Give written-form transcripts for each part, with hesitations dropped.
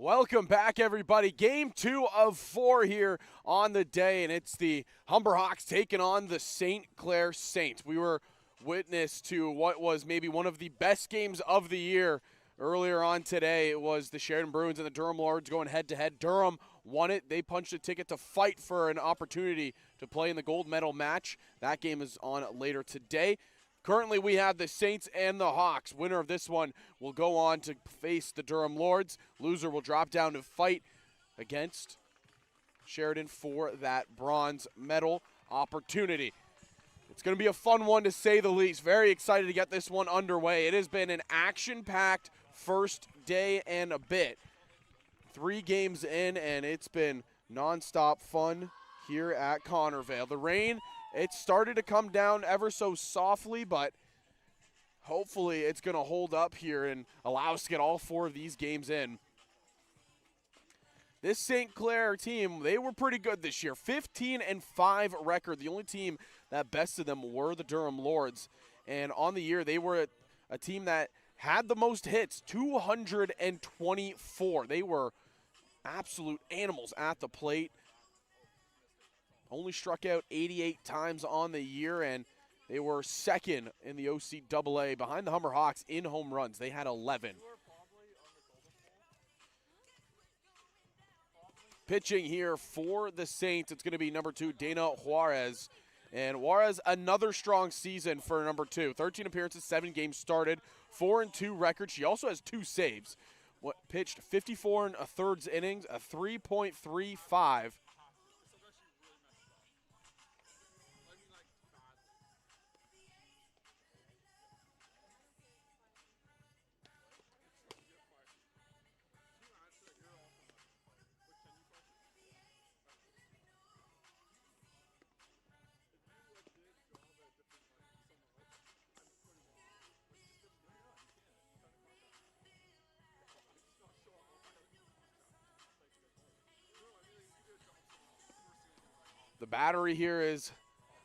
Welcome back, everybody. Game 2 of 4 here on the day, and it's the Humber Hawks taking on the St. Clair Saints. We were witness to what was maybe one of the best games of the year earlier on today. It was the Sheridan Bruins and the Durham Lords going head-to-head. Durham won it. They punched a ticket to fight for an opportunity to play in the gold medal match. That game is on later today. Currently, we have the Saints and the Hawks. Winner of this one will go on to face the Durham Lords. Loser will drop down to fight against Sheridan for that bronze medal opportunity. It's going to be a fun one, to say the least. Very excited to get this one underway. It has been an action-packed first day and a bit. 3 games in, and it's been nonstop fun here at Connorvale. The rain, it started to come down ever so softly, but hopefully it's going to hold up here and allow us to get all 4 of these games in. This St. Clair team, they were pretty good this year. 15-5 record. The only team that bested them were the Durham Lords. And on the year, they were a team that had the most hits, 224. They were absolute animals at the plate. Only struck out 88 times on the year, and they were second in the OCAA behind the Humber Hawks in home runs. They had 11. Pitching here for the Saints, it's going to be number 2, Dana Juarez. And Juarez, another strong season for number 2. 13 appearances, 7 games started, 4-2 record. She also has 2 saves. Pitched 54 1/3 innings, a 3.35. The battery here is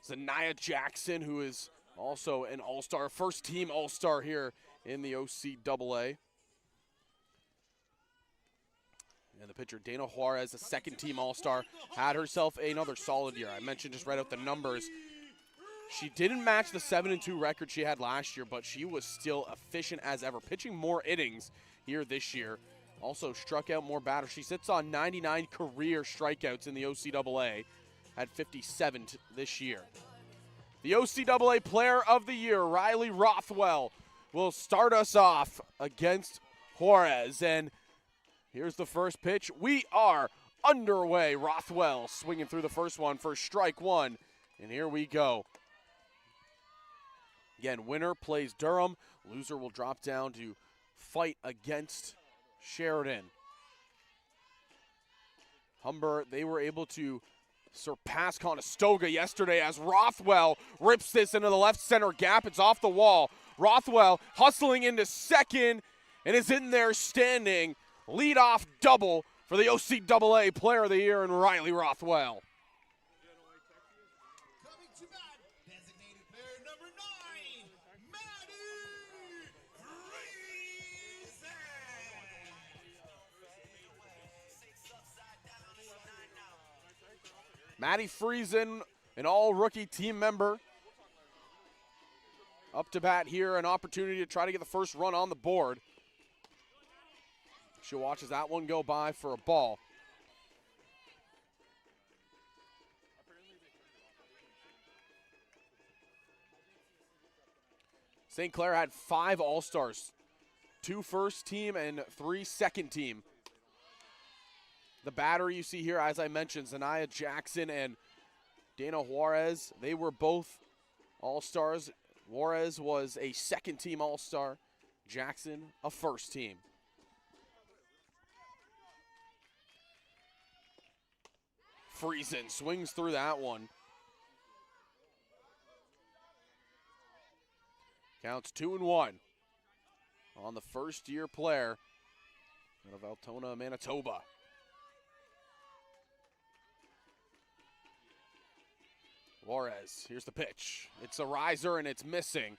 Zanaya Jackson, who is also an all-star, first-team all-star here in the OCAA. And the pitcher, Dana Juarez, a second-team all-star, had herself another solid year. I mentioned, just read out the numbers. She didn't match the 7-2 record she had last year, but she was still efficient as ever, pitching more innings here this year. Also struck out more batters. She sits on 99 career strikeouts in the OCAA. Had 57 this year. The OCAA Player of the Year, Riley Rothwell, will start us off against Juarez. And here's the first pitch. We are underway. Rothwell swinging through the first one for strike 1. And here we go. Again, winner plays Durham. Loser will drop down to fight against Sheridan. Humber, they were able to surpass Conestoga yesterday as Rothwell rips this into the left center gap. It's off the wall. Rothwell hustling into second and is in there standing. Leadoff double for the OCAA Player of the Year and Riley Rothwell. Coming to bat, designated player number 9, Maddie Friesen, an all-rookie team member, up to bat here, an opportunity to try to get the first run on the board. She watches that one go by for a ball. St. Clair had 5 all-stars, 2 first team and 3 second team. The battery you see here, as I mentioned, Zanaya Jackson and Dana Juarez, they were both all-stars. Juarez was a second-team all-star. Jackson, a first team. Friesen swings through that one. Counts 2-1 on the first-year player out of Altona, Manitoba. Juarez, here's the pitch. It's a riser and it's missing.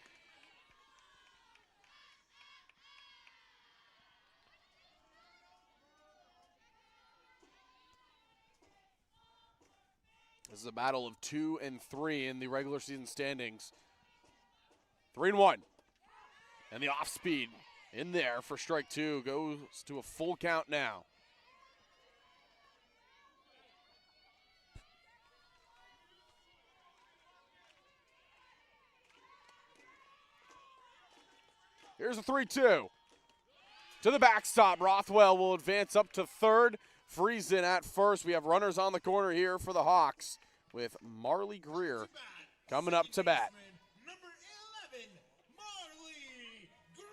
This is a battle of 2 and 3 in the regular season standings. 3-1. And the off speed in there for strike 2 goes to a full count now. Here's a 3-2. To the backstop, Rothwell will advance up to third. Friesen at first. We have runners on the corner here for the Hawks with Marley Greer coming up to bat. Number 11, Marley Greer.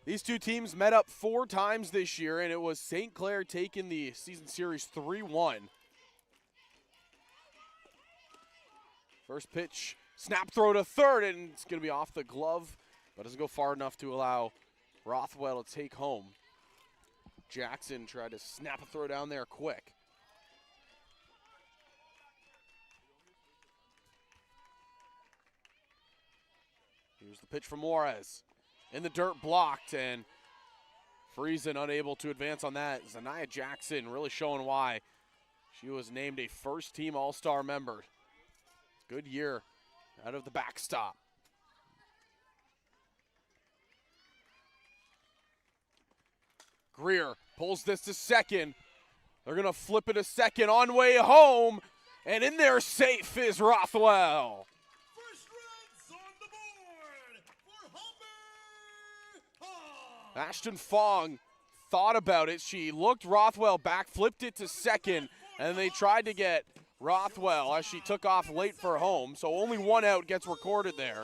These two teams met up 4 times this year, and it was St. Clair taking the season series 3-1. First pitch, snap throw to third, and it's going to be off the glove, but doesn't go far enough to allow Rothwell to take home. Jackson tried to snap a throw down there quick. Here's the pitch from Juarez. In the dirt, blocked, and Friesen unable to advance on that. Zanaya Jackson really showing why she was named a first-team All-Star member. Good year out of the backstop. Greer pulls this to second. They're going to flip it to second on way home. And in there safe is Rothwell. First runs on the board for Humber. Ashton Fong thought about it. She looked Rothwell back, flipped it to second, and they tried to get Rothwell as she took off late for home. So only 1 out gets recorded there.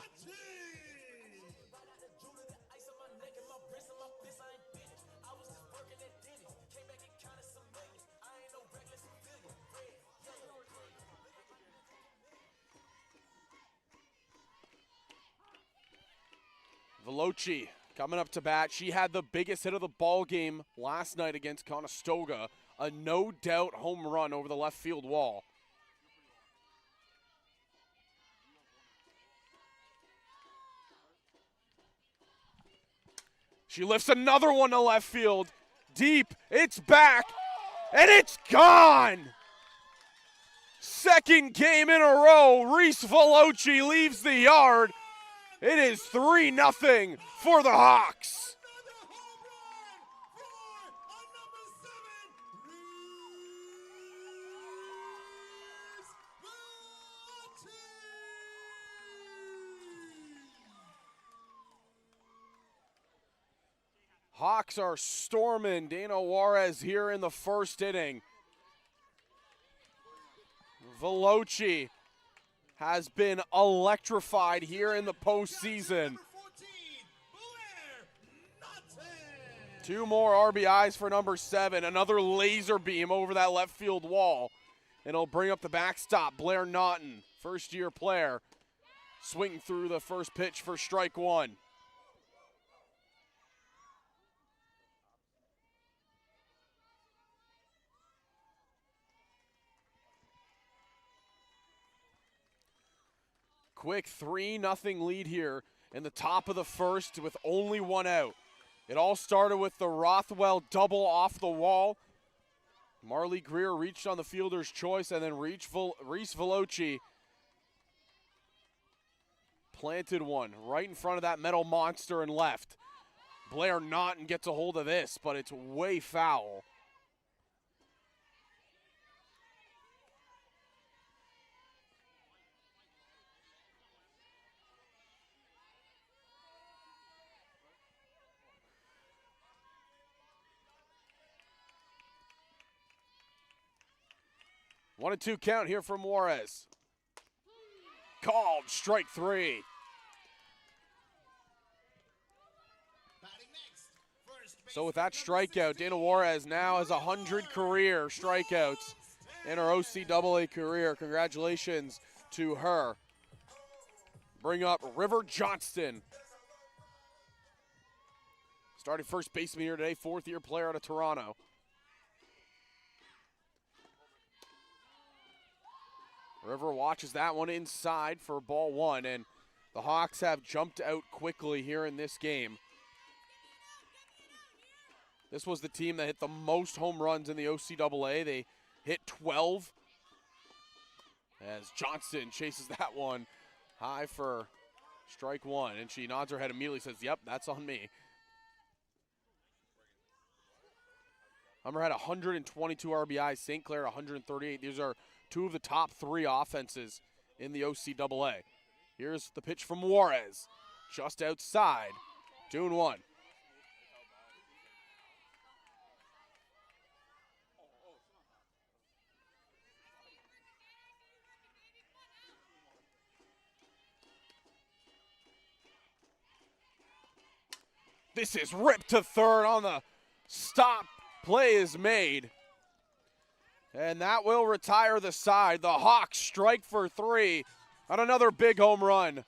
Veloci coming up to bat. She had the biggest hit of the ball game last night against Conestoga. A no-doubt home run over the left field wall. She lifts another one to left field. Deep, it's back, and it's gone! Second game in a row, Reese Veloci leaves the yard. It is 3-0 for the Hawks. Another home run for number 7, Reese Veloci. Hawks are storming. Dana Juarez here in the first inning. Veloci has been electrified here in the postseason. Number 14, Clair, nothing. 2 more RBIs for number 7. Another laser beam over that left field wall. And it'll bring up the backstop. Blair Naughton, first-year player, swinging through the first pitch for strike 1. Quick 3-0 lead here in the top of the first with only 1 out. It all started with the Rothwell double off the wall. Marley Greer reached on the fielder's choice, and then Reese Veloci planted one right in front of that metal monster and left. Blair Naughton gets a hold of this, but it's way foul. One and 2 count here from Juarez. Called strike 3. Batting next, first So with that strikeout, Dana Juarez now has 100 career strikeouts in her OCAA career. Congratulations to her. Bring up River Johnston. Starting first baseman here today, 4th-year player out of Toronto. River watches that one inside for ball 1, and the Hawks have jumped out quickly here in this game. This was the team that hit the most home runs in the OCAA. They hit 12. As Johnson chases that one high for strike one. And she nods her head immediately, says, yep, that's on me. Humber had 122 RBIs, St. Clair 138. These are two of the top three offenses in the OCAA. Here's the pitch from Juarez, just outside, 2-1. This is ripped to third on the stop. Play is made. And that will retire the side. The Hawks strike for three on another big home run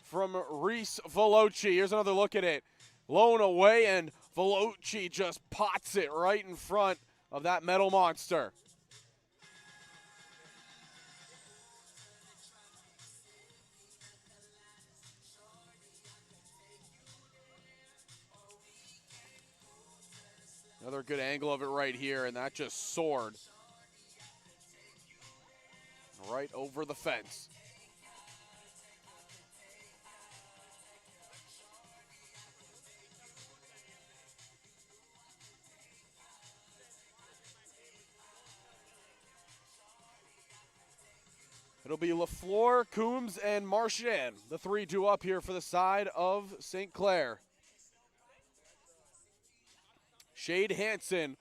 from Reese Veloci. Here's another look at it. Blown away, and Veloci just pots it right in front of that metal monster. Another good angle of it right here, and that just soared right over the fence. It'll be LaFleur, Coombs, and Marchand. The three due up here for the side of St. Clair. Shade Hansen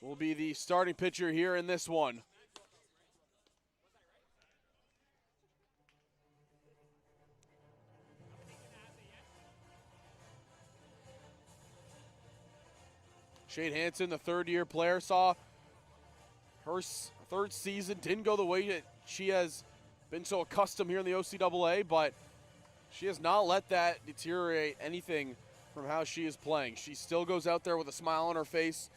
will be the starting pitcher here in this one. Shade Hansen, the third-year player, saw her third season, didn't go the way that she has been so accustomed here in the OCAA, but she has not let that deteriorate anything from how she is playing. She still goes out there with a smile on her face,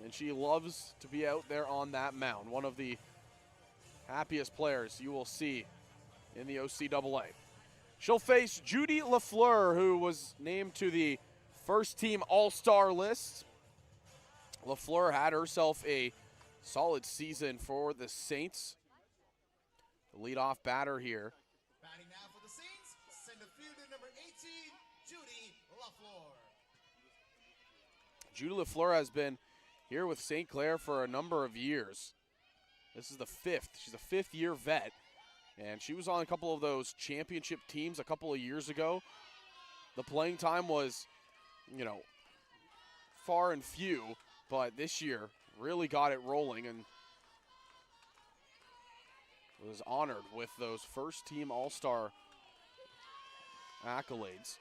and she loves to be out there on that mound. One of the happiest players you will see in the OCAA. She'll face Judy LaFleur, who was named to the first-team All-Star list. LaFleur had herself a solid season for the Saints. The leadoff batter here. Batting now for the Saints, center fielder number 18, Judy LaFleur. Judy LaFleur has been here with St. Clair for a number of years. This is the fifth. She's a fifth-year vet, and she was on a couple of those championship teams a couple of years ago. The playing time was, far and few, but this year really got it rolling and was honored with those first-team All-Star accolades.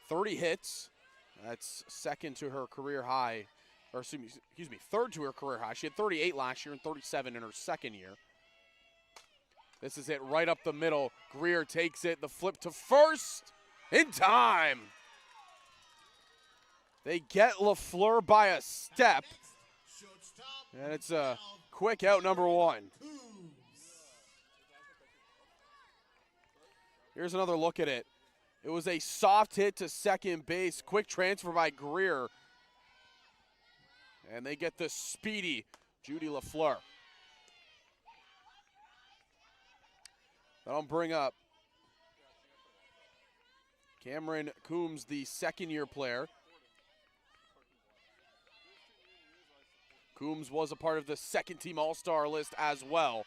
30 hits. That's second to her career high, or excuse me, third to her career high. She had 38 last year and 37 in her second year. This is it right up the middle. Greer takes it, the flip to first in time. They get LaFleur by a step, and it's a quick out, number one. Here's another look at it. It was a soft hit to second base. Quick transfer by Greer. And they get the speedy Judy LaFleur. That'll bring up Cameron Coombs, the second-year player. Coombs was a part of the second-team All-Star list as well.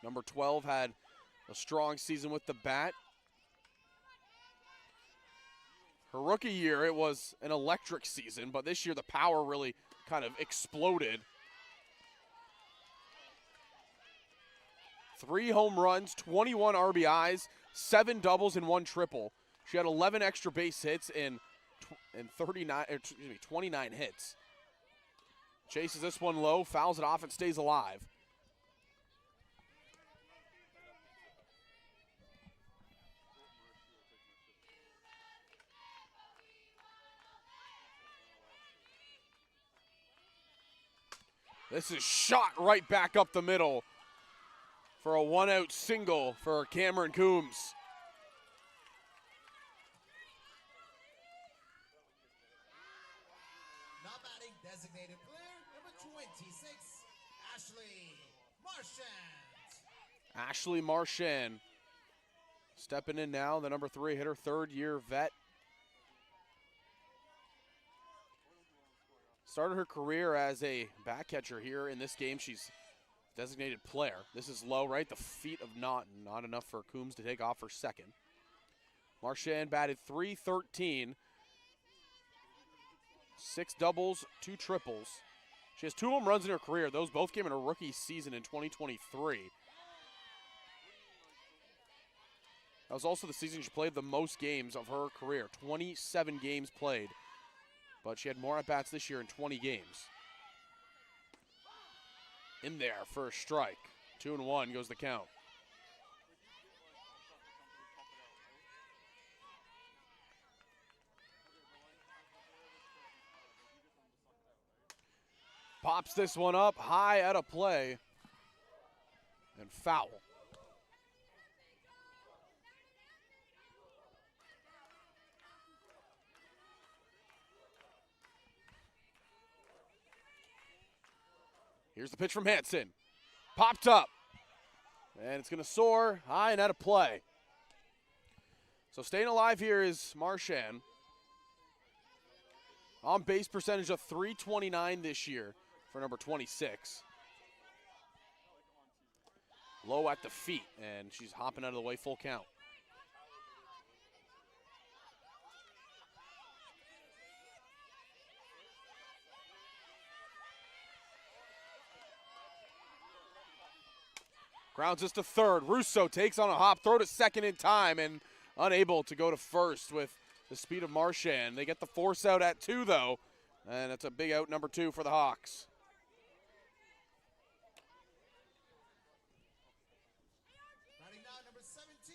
Number 12 had a strong season with the bat. Her rookie year, it was an electric season, but this year the power really kind of exploded. 3 home runs, 21 RBIs, 7 doubles, and 1 triple. She had 11 extra base hits and 29 hits. Chases this one low, fouls it off, and stays alive. This is shot right back up the middle for a one-out single for Cameron Coombs. Ashley Marchand stepping in now, the number 3 hitter, third-year vet. Started her career as a back catcher here in this game. She's designated player. This is low, right? The feet of Naughton. Not enough for Coombs to take off for second. Marchand batted .313. 6 doubles, 2 triples. She has 2 home runs in her career. Those both came in her rookie season in 2023. That was also the season she played the most games of her career, 27 games played. But she had more at-bats this year in 20 games. In there for a strike. 2-1 goes the count. Pops this one up high out of play. And foul. Here's the pitch from Hansen. Popped up. And it's going to soar high and out of play. So staying alive here is Marchand. On base percentage of .329 this year for number 26. Low at the feet, and she's hopping out of the way, full count. Grounds this to third. Russo takes on a hop, throw to second in time, and unable to go to first with the speed of Marchand. They get the force out at 2, though, and it's a big out, number 2 for the Hawks. Batting now, number 17,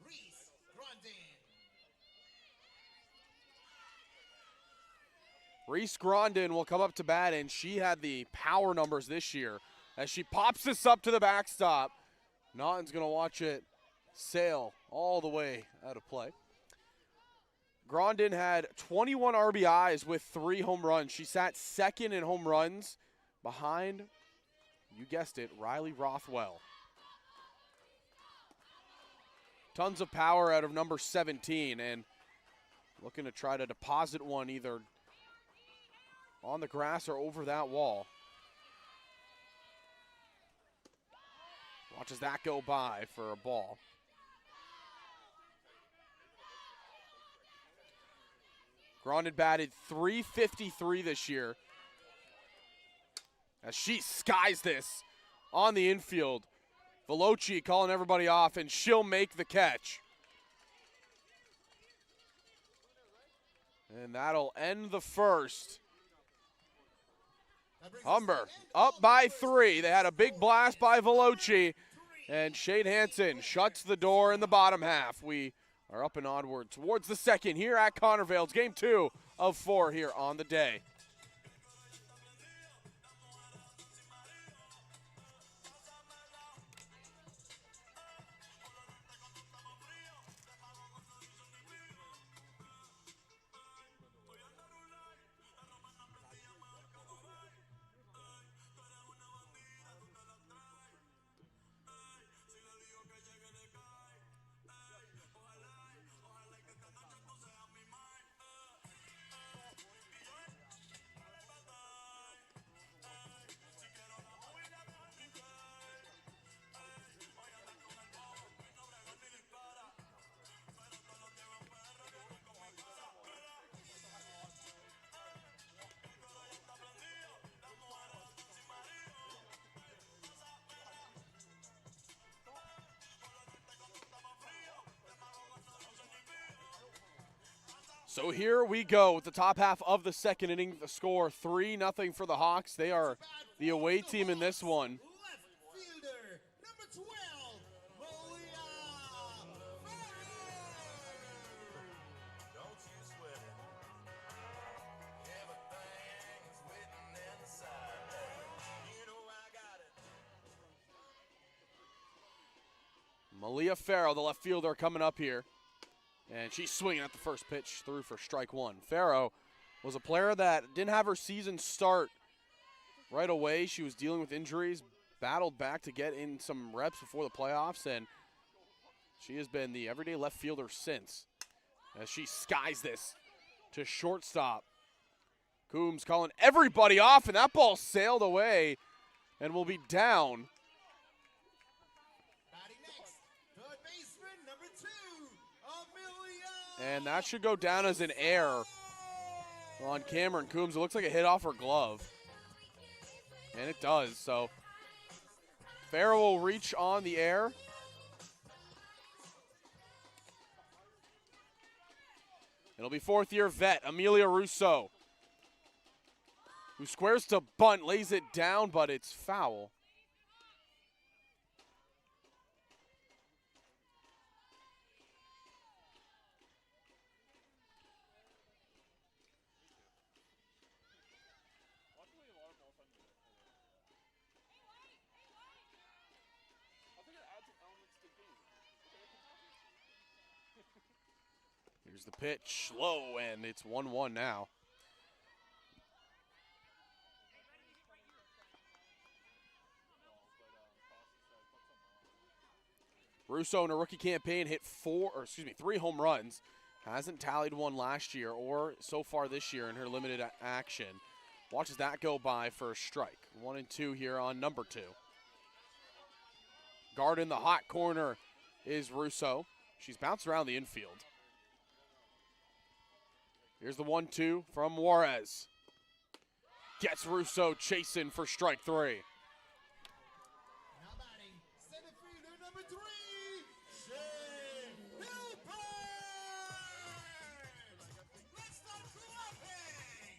Reese Grondin. Reese Grondin will come up to bat, and she had the power numbers this year as she pops this up to the backstop. Naughton's going to watch it sail all the way out of play. Grondin had 21 RBIs with 3 home runs. She sat second in home runs behind, you guessed it, Riley Rothwell. Tons of power out of number 17, and looking to try to deposit one either on the grass or over that wall. Watches that go by for a ball. Grondin batted .353 this year as she skies this on the infield. Veloci calling everybody off, and she'll make the catch. And that'll end the first. Humber up by 3. They had a big blast by Veloci, and Shane Hansen shuts the door in the bottom half. We are up and onward towards the second here at Connorvale. It's game 2 of 4 here on the day. So here we go with the top half of the second inning. The score 3-0 for the Hawks. They are the away team in this one. Left fielder, number 12, Malia Don't you sweat it. Everything's written inside. You know I got it. Malia Farrow, the left fielder, coming up here. And she's swinging at the first pitch, through for strike 1. Farrow was a player that didn't have her season start right away. She was dealing with injuries, battled back to get in some reps before the playoffs, and she has been the everyday left fielder since, as she skies this to shortstop. Coombs calling everybody off, and that ball sailed away and will be down. Batting next, third baseman, number 2, Amelia. And that should go down as an error on Cameron Coombs. It looks like it hit off her glove. And it does, so Farrell will reach on the air. It'll be fourth-year vet, Amelia Russo, who squares to bunt, lays it down, but it's foul. Here's the pitch, low, and it's 1-1 now. Russo in a rookie campaign hit 3 home runs. Hasn't tallied one last year or so far this year in her limited action. Watches that go by for a strike. 1-2 here on number 2. Guard in the hot corner is Russo. She's bounced around the infield. Here's the 1-2 from Juarez. Gets Russo chasing for strike 3. Now batting, center fielder, number 3, Shea Hilbert. Let's start clapping.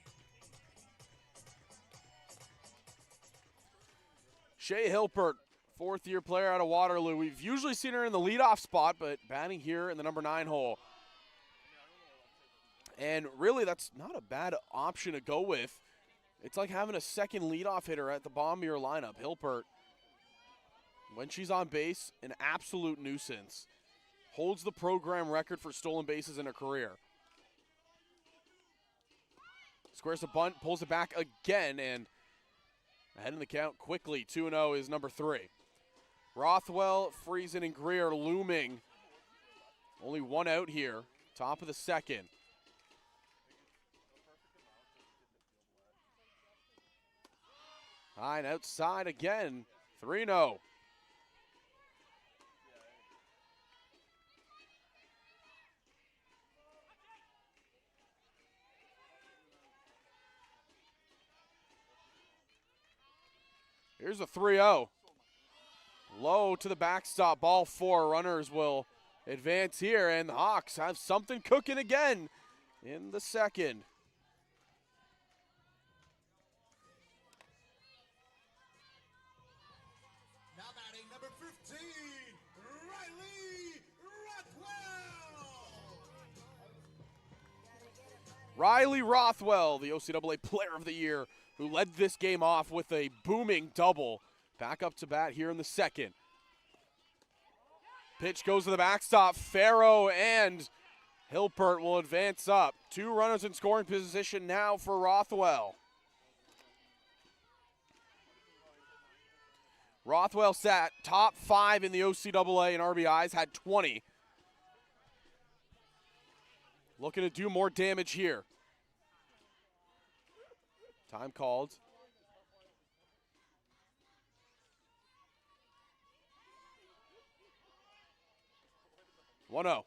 Shea Hilbert, fourth-year player out of Waterloo. We've usually seen her in the leadoff spot, but batting here in the number 9 hole. And really, that's not a bad option to go with. It's like having a second leadoff hitter at the bottom of your lineup. Hilbert, when she's on base, an absolute nuisance. Holds the program record for stolen bases in her career. Squares the bunt, pulls it back again, and ahead in the count quickly. 2-0 is number 3. Rothwell, Friesen, and Greer looming. Only one out here. Top of the second. High and outside again. 3-0. Here's a 3-0. Low to the backstop. Ball 4. Runners will advance here, and the Hawks have something cooking again in the second. Now batting, number 15, Riley Rothwell. Riley Rothwell, the OCAA Player of the Year, who led this game off with a booming double. Back up to bat here in the second. Pitch goes to the backstop. Farrow and Hilbert will advance up. 2 runners in scoring position now for Rothwell. Rothwell sat top 5 in the OCAA in RBIs, had 20. Looking to do more damage here. Time called. One-0.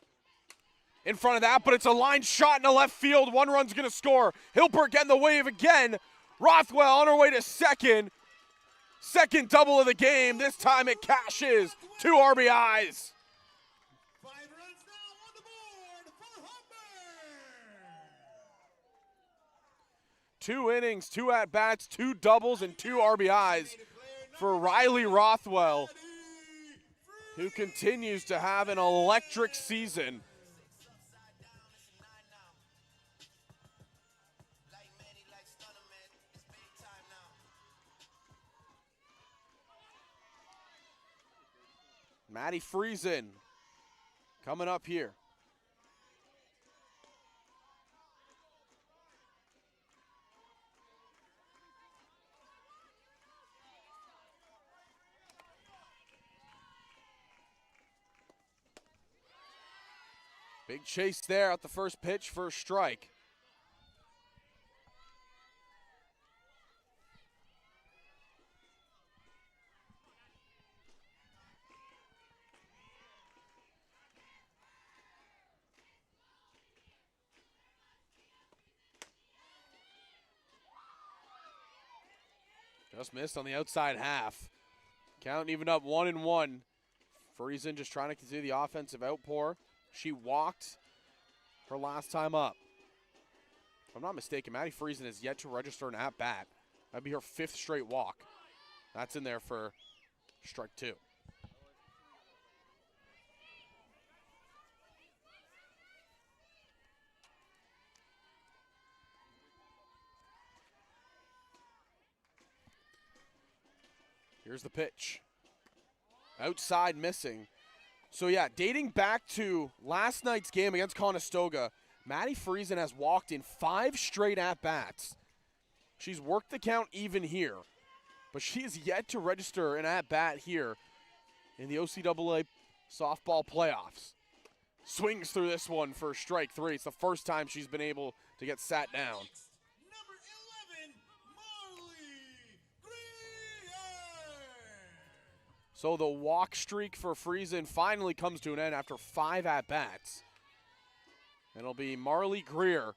In front of that, but it's a line shot in the left field. One run's going to score. Hilbert getting the wave again. Rothwell on her way to second. Second double of the game. This time it cashes. 2 RBIs. 5 runs now on the board for Humber. 2 innings, 2 at-bats, 2 doubles, and 2 RBIs for Riley Rothwell, who continues to have an electric season. Maddie Friesen coming up here. Big chase there at the first pitch for a strike. Just missed on the outside half. Count even up 1-1. Friesen just trying to continue the offensive outpour. She walked her last time up. If I'm not mistaken, Maddie Friesen has yet to register an at-bat. That'd be her 5th straight walk. That's in there for strike 2. Here's the pitch. Outside missing. So yeah, dating back to last night's game against Conestoga, Maddie Friesen has walked in 5 straight at-bats. She's worked the count even here, but she's yet to register an at-bat here in the OCAA softball playoffs. Swings through this one for strike 3. It's the first time she's been able to get sat down. Number 11, Marley Greer. So the walk streak for Friesen finally comes to an end after 5 at-bats. It'll be Marley Greer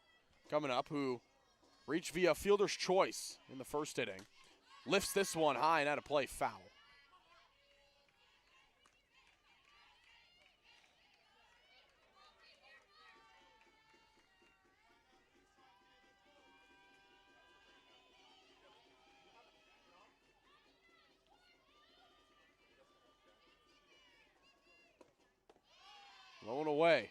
coming up, who reached via fielder's choice in the first inning. Lifts this one high and out of play, foul. Low and away.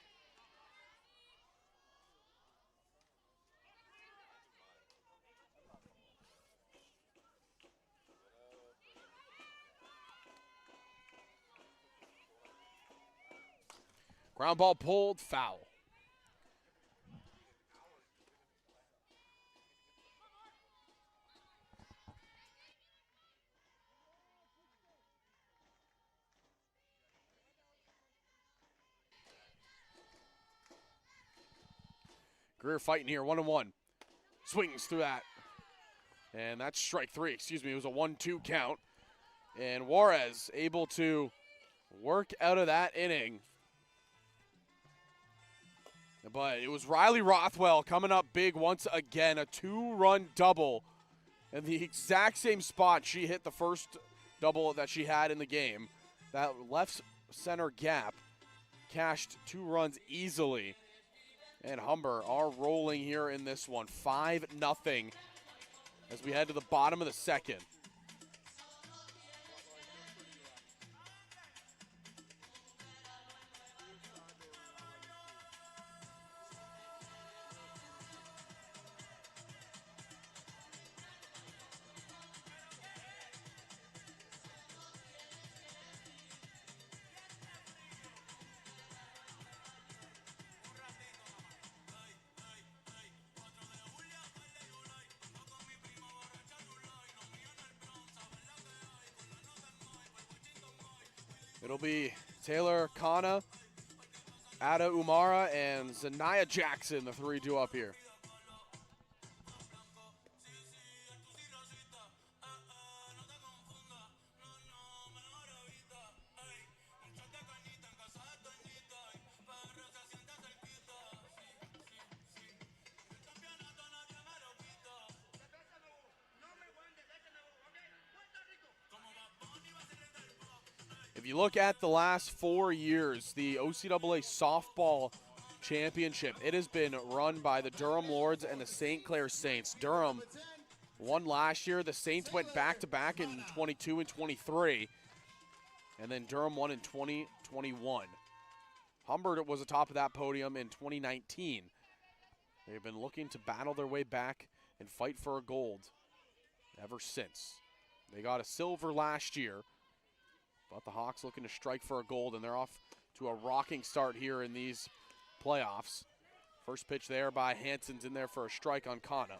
Ground ball pulled, foul. Greer fighting here, 1-1. Swings through that. And that's strike 3, excuse me. It was a 1-2 count. And Juarez able to work out of that inning. But it was Riley Rothwell coming up big once again. A 2-run double. In the exact same spot she hit the first double that she had in the game. That left center gap cashed 2 runs easily. And Humber are rolling here in this one. 5-0 as we head to the bottom of the second. It'll be Taylor Kana, Ada Umara, and Zanaya Jackson, the 3-2 up here. If you look at the last 4 years, the OCAA softball championship, it has been run by the Durham Lords and the St. Clair Saints. Durham won last year. The Saints went back-to-back in 22 and 23. And then Durham won in 2021. Humber was atop of that podium in 2019. They've been looking to battle their way back and fight for a gold ever since. They got a silver last year. But the Hawks looking to strike for a gold, and they're off to a rocking start here in these playoffs. First pitch there by Hansen's in there for a strike on Kana.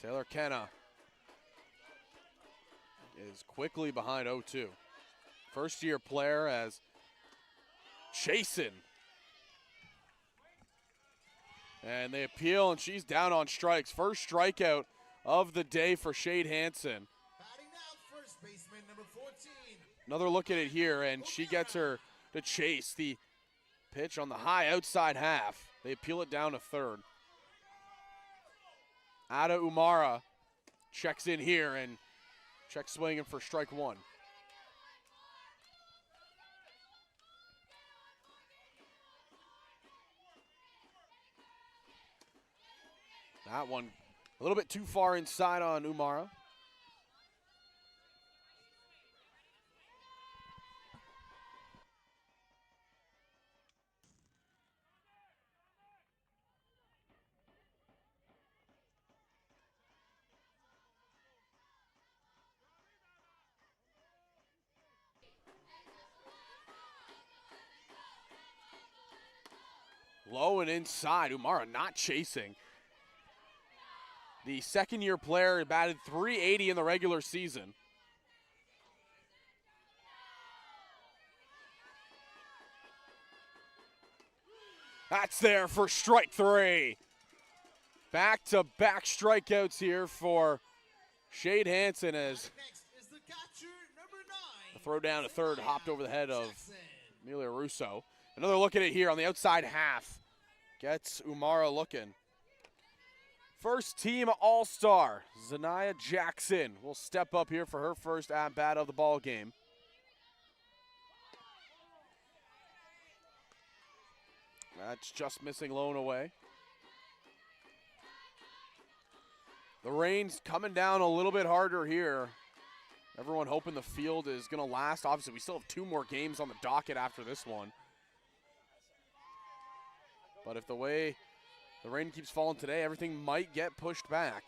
Taylor Kenna is quickly behind 0-2. First year Clair as chasing. And they appeal, and she's down on strikes. First strikeout of the day for Shade Hansen. Batting now, first baseman number 14. Another look at it here, and she gets her to chase the pitch on the high outside half. They appeal it down to third. Ada Umara checks in here and checks swinging for strike one. That one a little bit too far inside on Umara. Low and inside. Umara not chasing. The second-year player batted .380 in the regular season. That's there for strike three. Back-to-back strikeouts here for Shade Hansen as Next is the catcher, number 9. the throw down to third hopped over the head of Jackson. Amelia Russo. Another look at it here on the outside half. Gets Umara looking. First team All-Star, Zanaya Jackson will step up here for her first at-bat of the ball game. That's just missing low and away. The rain's coming down a little bit harder here. Everyone hoping the field is going to last. Obviously, we still have 2 more games on the docket after this one. But if the way the rain keeps falling today, everything might get pushed back.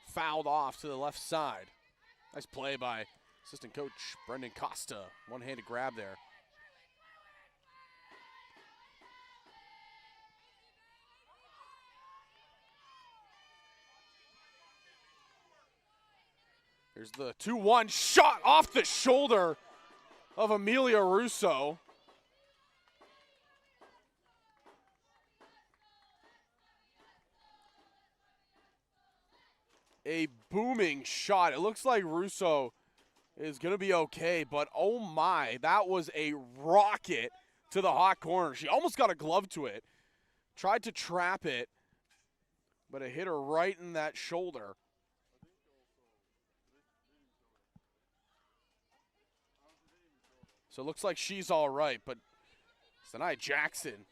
Fouled off to the left side. Nice play by assistant coach Brendan Costa. One-handed grab there. Here's the 2-1 shot off the shoulder of Amelia Russo. A booming shot. It looks like Russo is going to be okay, but oh my, that was a rocket to the hot corner. She almost got a glove to it. Tried to trap it, but it hit her right in that shoulder. So it looks like she's all right, but Zanaya Jackson,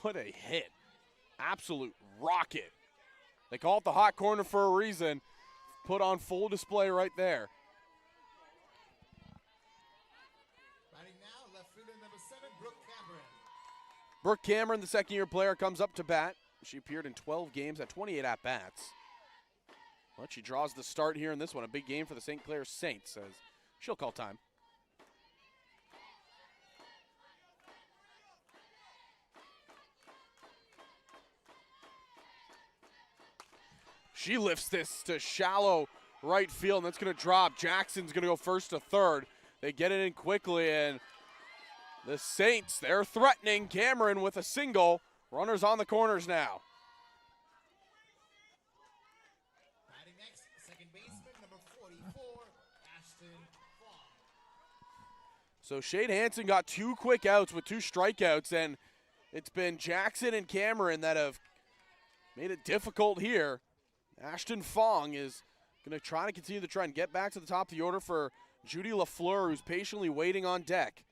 what a hit. Absolute rocket. They call it the hot corner for a reason. Put on full display right there. Batting now, left fielder number 7, Brooke Cameron. Brooke Cameron, the second-year player, comes up to bat. She appeared in 12 games at 28 at-bats. But she draws the start here in this one. A big game for the St. Clair Saints, as she'll call time. She lifts this to shallow right field, and that's going to drop. Jackson's going to go first to third. They get it in quickly, and the Saints, they're threatening Cameron with a single. Runners on the corners now. Batting next, second baseman number 44, Ashton Fong. So Shade Hansen got 2 quick outs with 2 strikeouts, and it's been Jackson and Cameron that have made it difficult here. Ashton Fong is going to continue to try and get back to the top of the order for Judy LaFleur, who's patiently waiting on deck.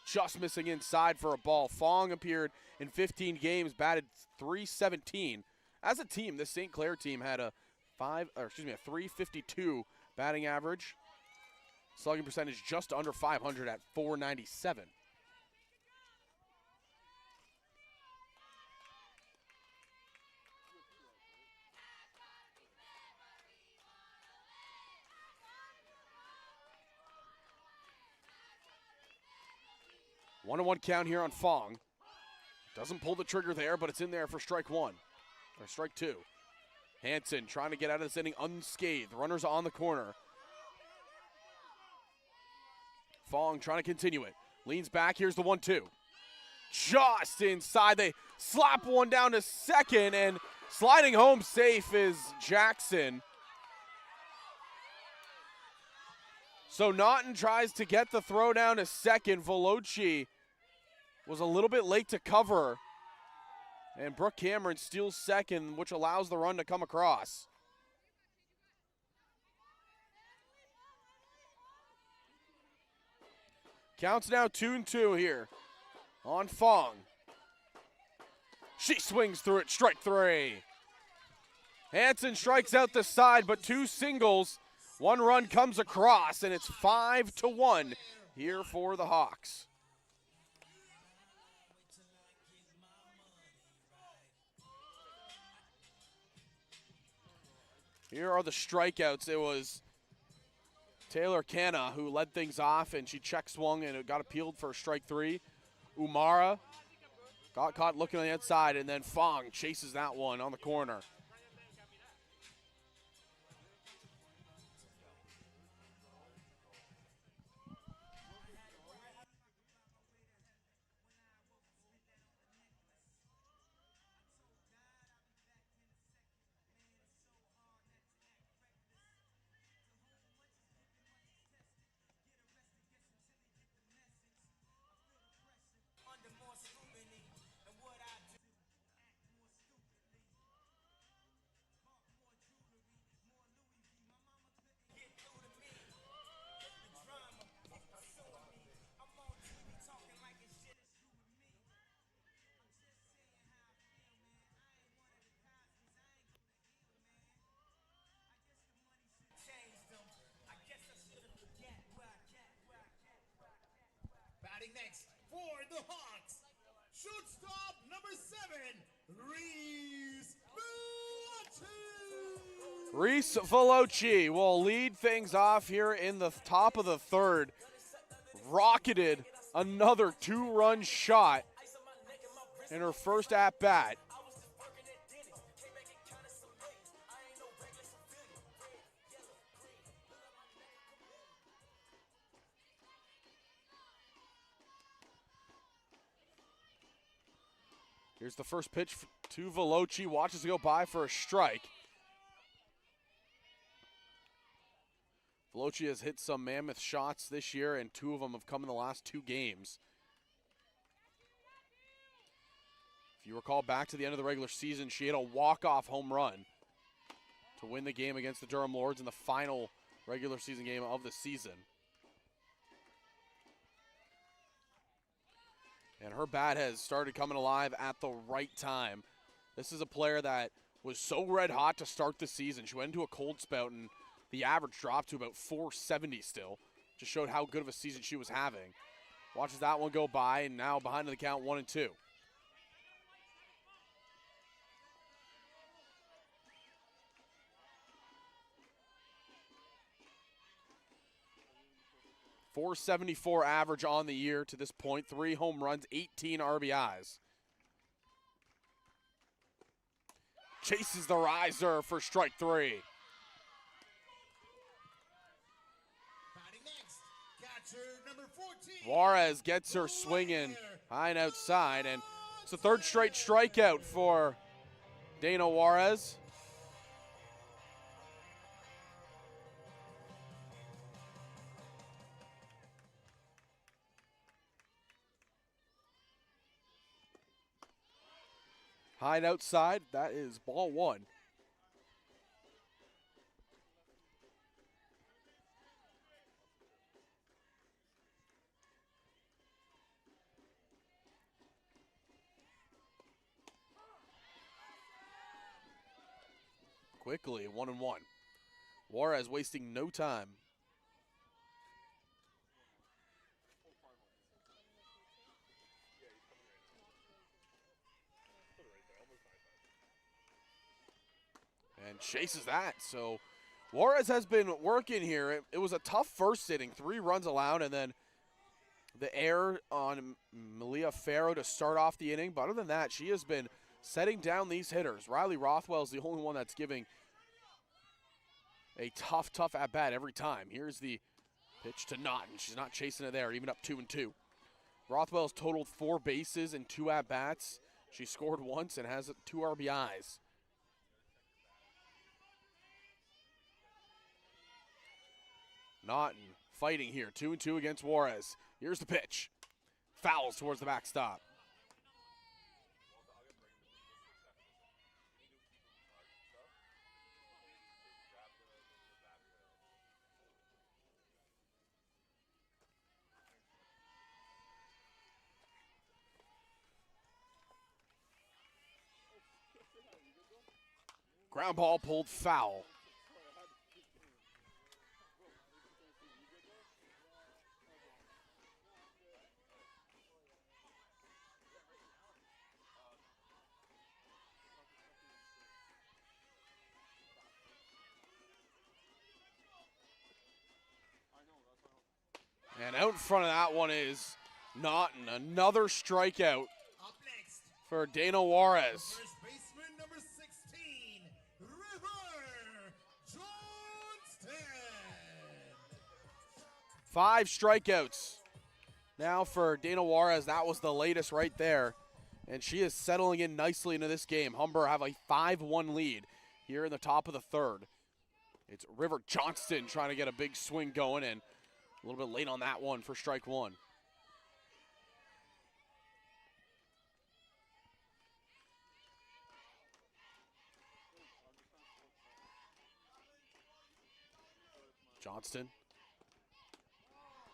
Just missing inside for a ball. Fong appeared in 15 games, batted .317. As a team, this St. Clair team had a .352 batting average. Slugging percentage just under 500 at .497. 1-1 count here on Fong. Doesn't pull the trigger there, but it's in there for strike one, or strike two. Hansen trying to get out of this inning unscathed. Runners on the corner. Fong trying to continue it. Leans back, here's the 1-2. Just inside, they slap one down to second, and sliding home safe is Jackson. So Naughton tries to get the throw down to second. Veloci was a little bit late to cover, and Brooke Cameron steals second, which allows the run to come across. Counts now 2-2 here on Fong. She swings through it, strike three. Hansen strikes out the side, but two singles. One run comes across, and it's 5-1 here for the Hawks. Here are the strikeouts. It was Taylor Canna who led things off, and she check swung and it got appealed for strike three. Umara got caught looking on the outside, and then Fong chases that one on the corner. Batting next for the Hawks, shortstop number 7, Reese Veloci. Reese Veloci will lead things off here in the top of the third. Rocketed another two-run shot in her first at-bat. Here's the first pitch to Veloci. Watches it go by for a strike. Veloci has hit some mammoth shots this year, and two of them have come in the last two games. If you recall back to the end of the regular season, she hit a walk-off home run to win the game against the Durham Lords in the final regular season game of the season. And her bat has started coming alive at the right time. This is a player that was so red hot to start the season. She went into a cold spout, and the average dropped to about 470 still. Just showed how good of a season she was having. Watches that one go by, and now behind the count 1-2. .474 average on the year to this point. 3 home runs, 18 RBIs. Chases the riser for strike three. Batting next, catcher number 14. Juarez gets her swinging high and outside, and it's the third straight strikeout for Dana Juarez. High and outside, that is ball one. Quickly, 1-1. Juarez wasting no time. And chases that. So Juarez has been working here. It was a tough first inning, 3 runs allowed, and then the air on Malia Farrow to start off the inning. But other than that, she has been setting down these hitters. Riley Rothwell is the only one that's giving a tough at-bat every time. Here's the pitch to Naughton. She's not chasing it there, even up 2-2. Rothwell's totaled 4 bases in 2 at-bats. She scored once and has 2 RBIs. Naughton fighting here, 2-2 against Juarez. Here's the pitch. Fouls towards the backstop. Ground ball pulled foul. And out in front of that one is Naughton. Another strikeout Up next, for Dana Juarez. first baseman number 16, River Johnston. 5 strikeouts now for Dana Juarez. That was the latest right there. And she is settling in nicely into this game. Humber have a 5-1 lead here in the top of the 3rd. It's River Johnston trying to get a big swing going, and a little bit late on that one for strike 1. Johnston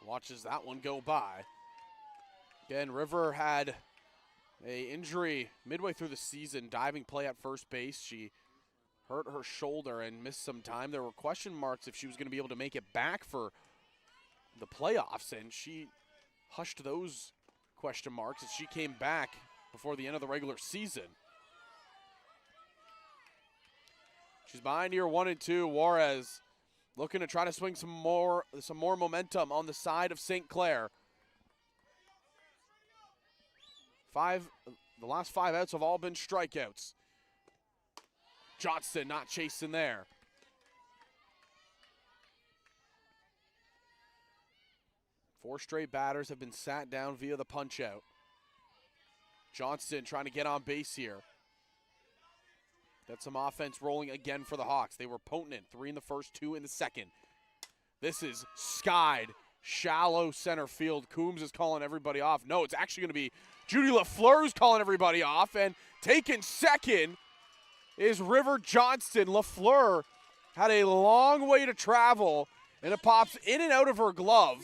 watches that one go by. Again, River had an injury midway through the season, diving play at first base. She hurt her shoulder and missed some time. There were question marks if she was going to be able to make it back for the playoffs, and she hushed those question marks as she came back before the end of the regular season. She's behind here 1-2. Juarez looking to try to swing some more momentum on the side of St. Clair. The last 5 outs have all been strikeouts. Johnston not chasing there. Four straight batters have been sat down via the punch-out. Johnston trying to get on base here. Got some offense rolling again for the Hawks. They were potent, 3 in the first, 2 in the second. This is skied, shallow center field. Coombs is calling everybody off. No, it's actually going to be Judy LaFleur's calling everybody off, and taking second is River Johnston. LaFleur had a long way to travel, and it pops in and out of her glove.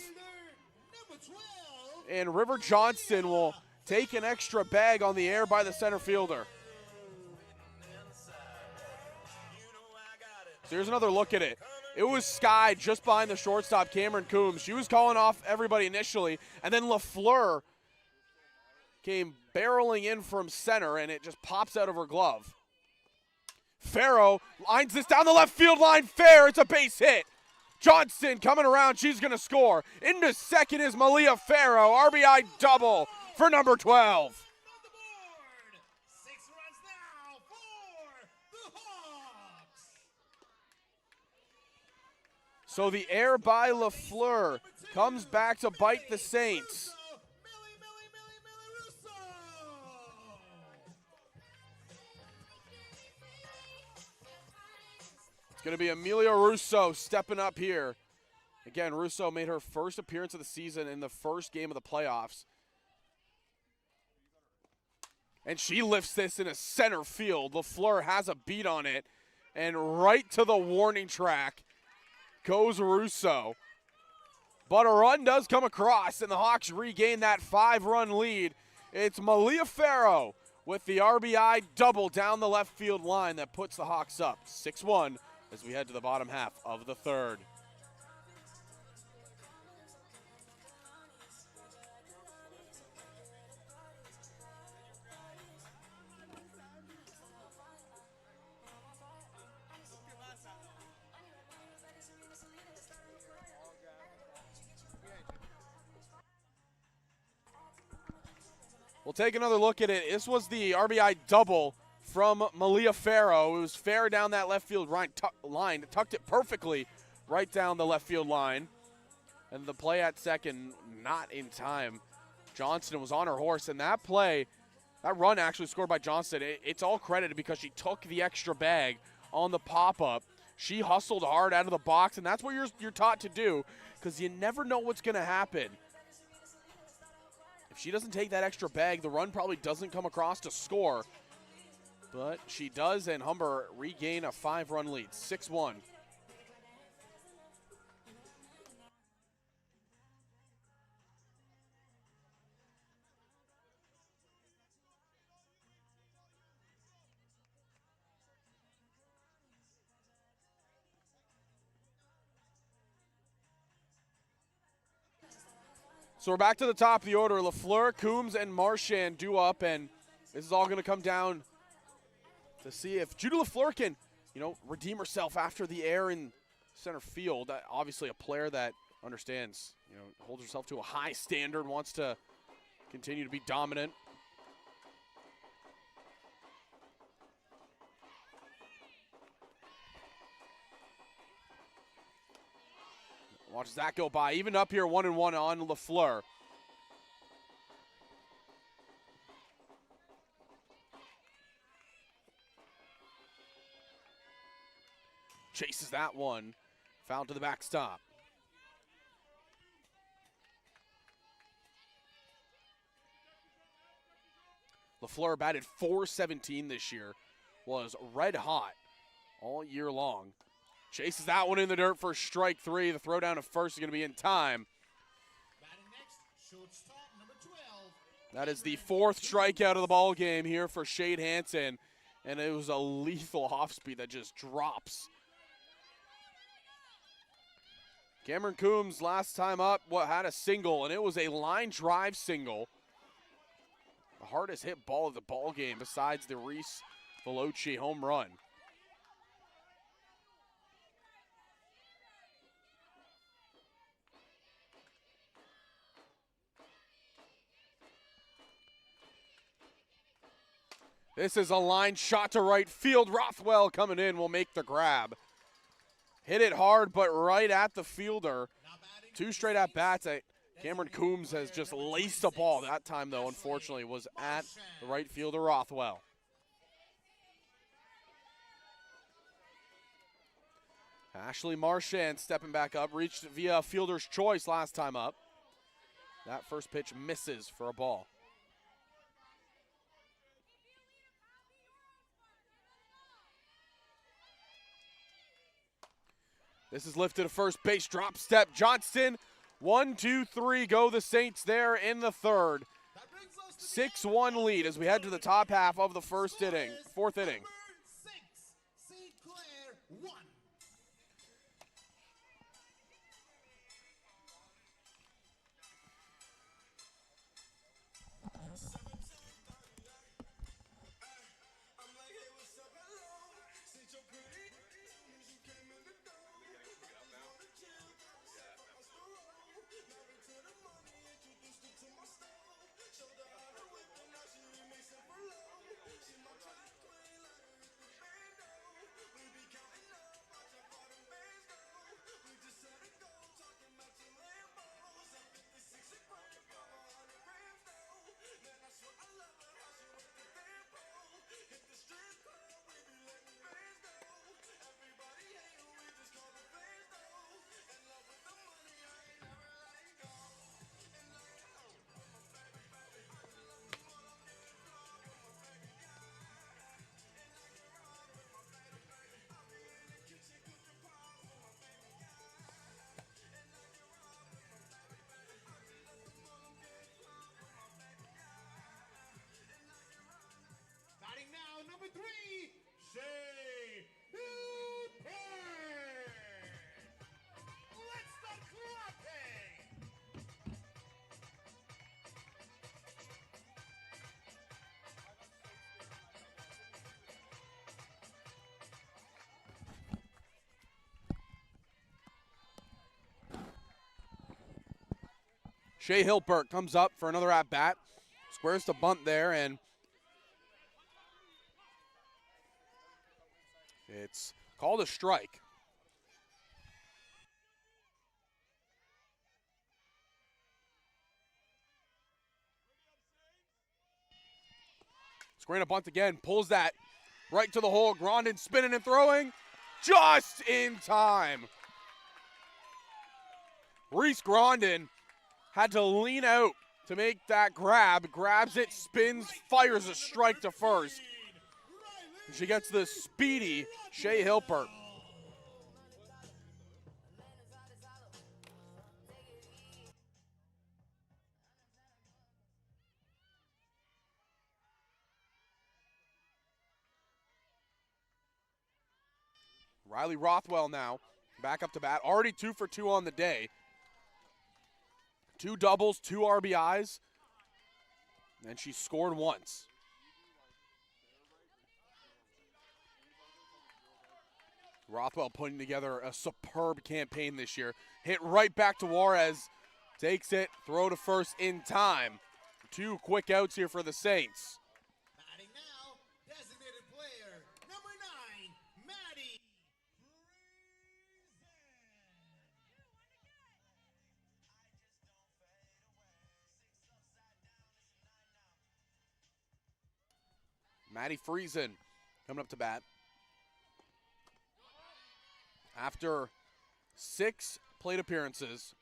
And River Johnston will take an extra bag on the air by the center fielder. So here's another look at it. It was skied just behind the shortstop, Cameron Coombs. She was calling off everybody initially, and then LaFleur came barreling in from center, and it just pops out of her glove. Farrow lines this down the left field line. Fair, it's a base hit. Johnston coming around, she's going to score. Into second is Malia Farrow, RBI double for number 12. 6 runs now for the Hawks. So the air by LaFleur comes back to bite the Saints. It's going to be Amelia Russo stepping up here. Again, Russo made her first appearance of the season in the first game of the playoffs. And she lifts this in a center field. LaFleur has a beat on it. And right to the warning track goes Russo. But a run does come across, and the Hawks regain that 5-run lead. It's Malia Farrow with the RBI double down the left field line that puts the Hawks up 6-1 as we head to the bottom half of the 3rd. We'll take another look at it. This was the RBI double from Malia Farrow. It was fair down that left field line, tucked it perfectly right down the left field line. And the play at second, not in time. Johnston was on her horse, and that play, that run actually scored by Johnston. It's all credited because she took the extra bag on the pop-up. She hustled hard out of the box, and that's what you're taught to do, because you never know what's going to happen. If she doesn't take that extra bag, the run probably doesn't come across to score. But she does, and Humber regain a 5-run lead, 6-1. So we're back to the top of the order. LaFleur, Coombs, and Marchand due up, and this is all going to come down to see if Judy LaFleur can, redeem herself after the error in center field. Obviously a player that understands, holds herself to a high standard, wants to continue to be dominant. Watches that go by. Even up here, 1-1 on LaFleur. Chases that one. Foul to the backstop. LaFleur batted .417 this year. Was red hot all year long. Chases that one in the dirt for strike 3. The throw down to first is going to be in time. Batting next, shortstop number 12. That is the 4th strikeout of the ball game here for Shade Hansen, and it was a lethal off speed that just drops. Cameron Coombs last time up had a single, and it was a line drive single. The hardest hit ball of the ball game besides the Reese Veloci home run. This is a line shot to right field. Rothwell coming in will make the grab. Hit it hard, but right at the fielder. 2 straight at bats. Cameron Coombs has just laced a ball. That time, though, unfortunately, was at the right fielder, Rothwell. Ashley Marchand stepping back up. Reached via fielder's choice last time up. That first pitch misses for a ball. This is lifted to first base, drop step. Johnston, 1, 2, 3, go the Saints there in the third. 6-1 lead as we head to the top half of the fourth inning. St. Clair 1. Batting now, number 3, Shay Humber. Let's start clapping. Shea Hilbert comes up for another at-bat. Squares to bunt there, and it's called a strike. Squaring a bunt again, pulls that right to the hole. Grondin spinning and throwing just in time. Reese Grondin had to lean out to make that grab. Grabs it, spins, fires a strike to first. And she gets the speedy Shea Hilpert. Riley Rothwell now back up to bat. Already 2 for 2 on the day. 2 doubles, 2 RBIs, and she scored once. Rothwell putting together a superb campaign this year. Hit right back to Juarez. Takes it, throw to first in time. 2 quick outs here for the Saints. Batting now, designated player, number 9, Maddie Maddie Friesen coming up to bat. After 6 plate appearances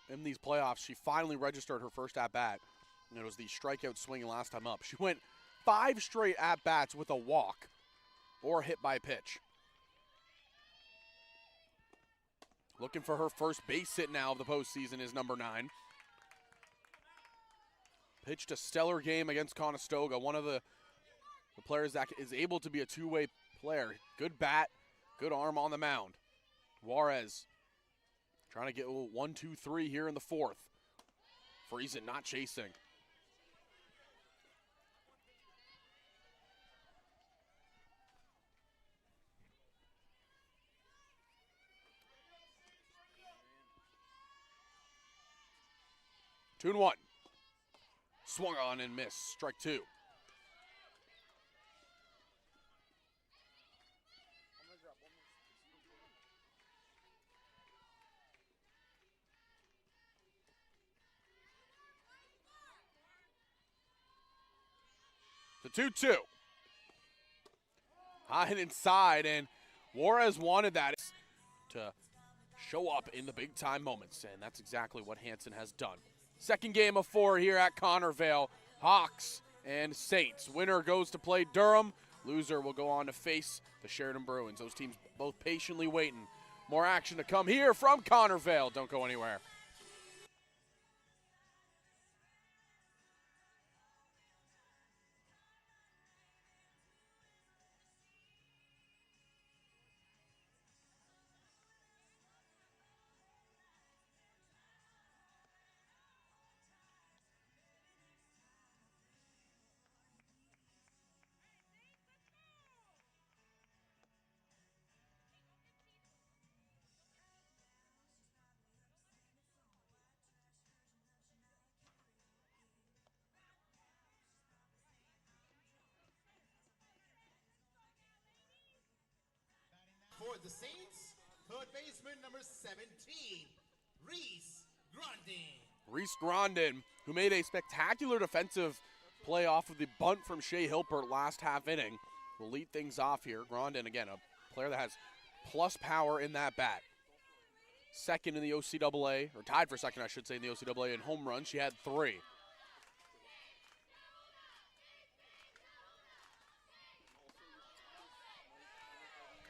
in these playoffs, she finally registered her first at-bat. And it was the strikeout swinging last time up. She went 5 straight at-bats with a walk or hit by pitch. Looking for her first base hit now of the postseason is number 9. Pitched a stellar game against Conestoga, one of the players that is able to be a two-way player. Good bat, good arm on the mound. Juarez trying to get 1, 2, 3 here in the 4th. Friesen not chasing. Two and 1. Swung on and missed. Strike 2. The 2-2. High and inside, and Juarez wanted that to show up in the big time moments, and that's exactly what Hansen has done. Second game of 4 here at Connorvale. Hawks and Saints. Winner goes to play Durham. Loser will go on to face the Sheridan Bruins. Those teams both patiently waiting. More action to come here from Connorvale. Don't go anywhere. for the Saints, third baseman number 17, Reese Grondin. Reese Grondin, who made a spectacular defensive play off of the bunt from Shea Hilpert last half inning, will lead things off here. Grondin, again, a player that has plus power in that bat. Second in the OCAA, or tied for second, I should say, in the OCAA in home runs. She had 3.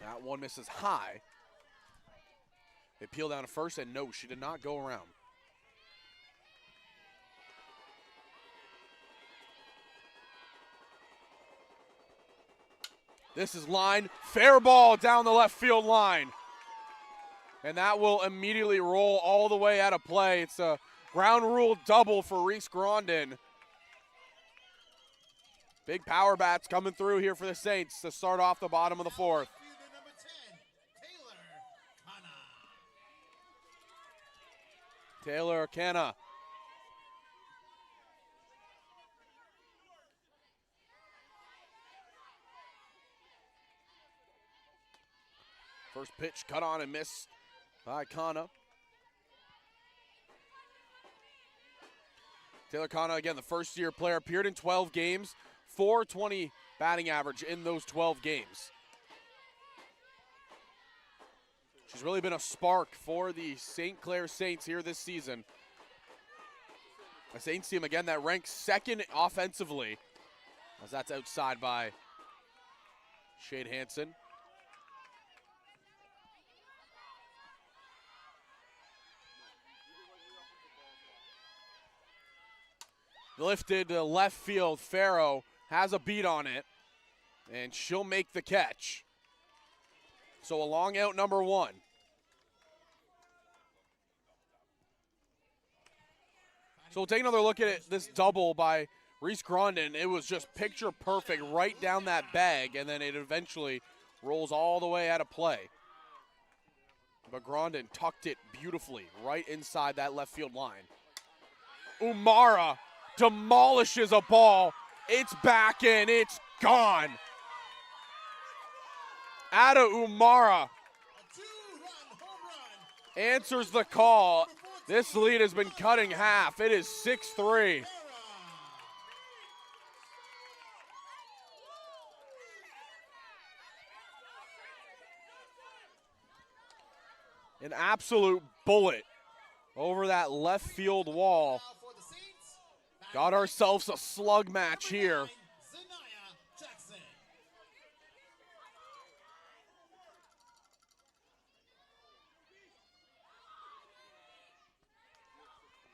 That one misses high. They peel down to first, and no, she did not go around. This is line, fair ball down the left field line. And that will immediately roll all the way out of play. It's a ground rule double for Reese Grondin. Big power bats coming through here for the Saints to start off the bottom of the 4th. Taylor Canna. First pitch cut on and missed by Kana. Taylor Kana, again, the first-year player, appeared in 12 games, .420 batting average in those 12 games. She's really been a spark for the St. Clair Saints here this season. The Saints team, again, that ranks second offensively, as that's outside by Shade Hansen. Lifted to left field. Farrow has a beat on it, and she'll make the catch. So a long out, number one. So we'll take another look at it, this double by Reese Grondin. It was just picture perfect right down that bag, and then it eventually rolls all the way out of play. But Grondin tucked it beautifully right inside that left field line. Umara demolishes a ball. It's back in. It's gone. Ada Umara answers the call. This lead has been cut in half. It is 6-3. An absolute bullet over that left field wall. Got ourselves a slug match here.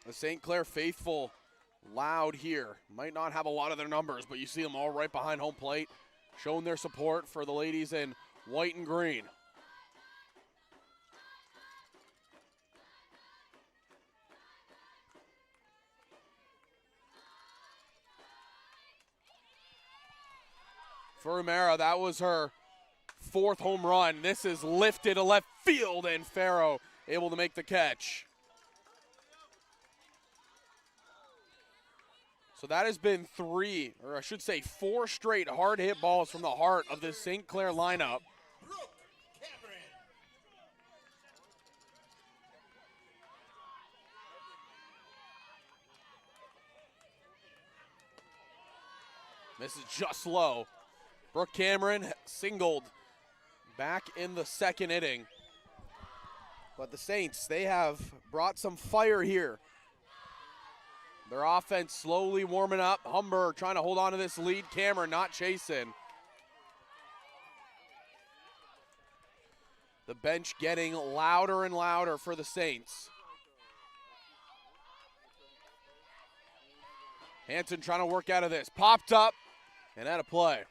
The St. Clair faithful loud here. Might not have a lot of their numbers, but you see them all right behind home plate, showing their support for the ladies in white and green. For Umara, that was her fourth home run. This is lifted to left field, and Farrow able to make the catch. So that has been four straight hard hit balls from the heart of this St. Clair lineup. This is just low. Brooke Cameron singled back in the second inning. But the Saints, they have brought some fire here. Their offense slowly warming up. Humber trying to hold on to this lead. Cameron not chasing. The bench getting louder and louder for the Saints. Hansen trying to work out of this. Popped up and out of play.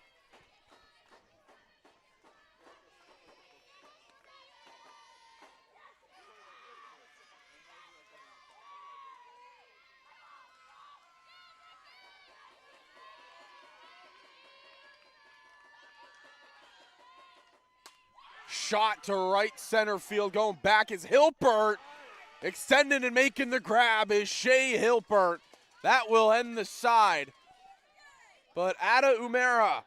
Shot to right center field. Going back is Hilpert. Extending and making the grab is Shea Hilpert. That will end the side. But Ada Umara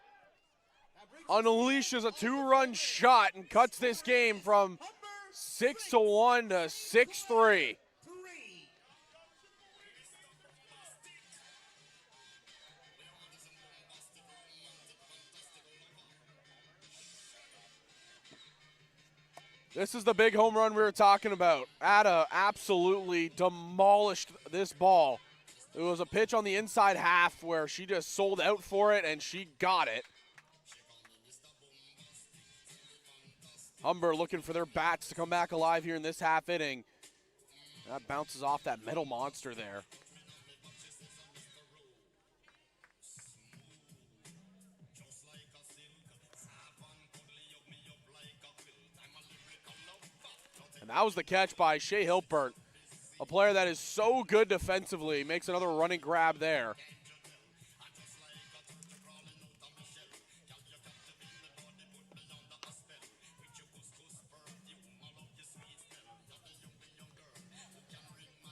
unleashes a two-run shot and cuts this game from 6-1 to 6-3. This is the big home run we were talking about. Ada absolutely demolished this ball. It was a pitch on the inside half where she just sold out for it, and she got it. Humber looking for their bats to come back alive here in this half inning. That bounces off that metal monster there. And that was the catch by Shea Hilpert, a player that is so good defensively. Makes another running grab there.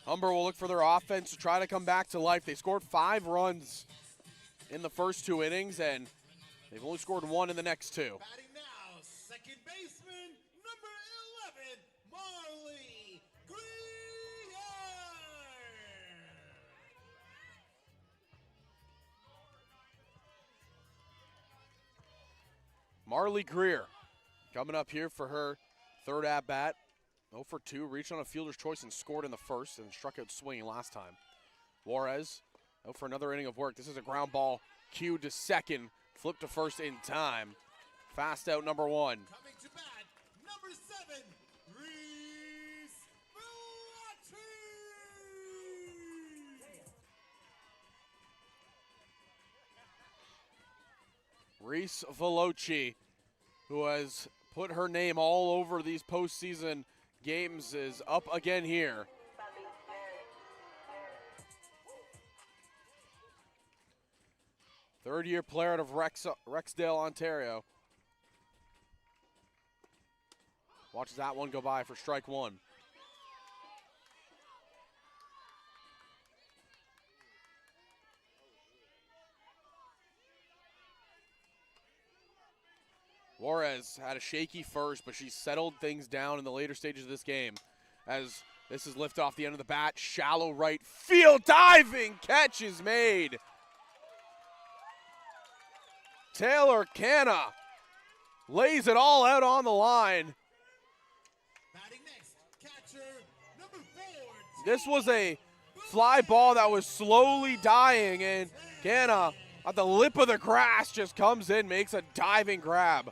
Humber will look for their offense to try to come back to life. They scored 5 runs in the first 2 innings, and they've only scored 1 in the next 2. Batting now, second baseman, number Marley Greer coming up here for her third at-bat. 0 for 2, reached on a fielder's choice and scored in the first and struck out swinging last time. Juarez out for another inning of work. This is a ground ball cued to second, flipped to first in time. Fast out number 1. Coming to bat, number 7, Reese Veloci. Reese Veloci, who has put her name all over these postseason games, is up again here. Third-year player out of Rexdale, Ontario. Watches that one go by for strike 1. Juarez had a shaky first, but she settled things down in the later stages of this game. As this is lifted off the end of the bat, shallow right field, diving catch is made. Taylor Canna lays it all out on the line. Batting next, catcher number 4. This was a fly ball that was slowly dying, and Canna at the lip of the grass just comes in, makes a diving grab.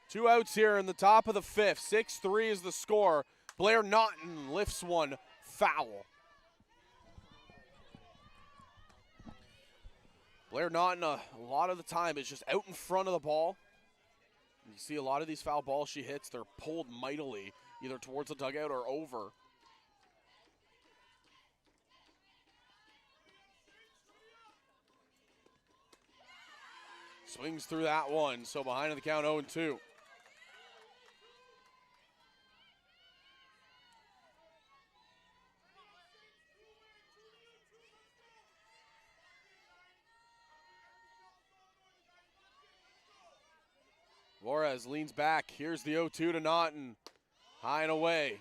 Two outs here in the top of the 5th. 6-3 is the score. Blair Naughton lifts one foul. Blair Naughton, a lot of the time, is just out in front of the ball. You see a lot of these foul balls she hits, they're pulled mightily, either towards the dugout or over. Swings through that one, so behind in the count 0-2. Juarez leans back. Here's the 0-2 to Naughton. High and away.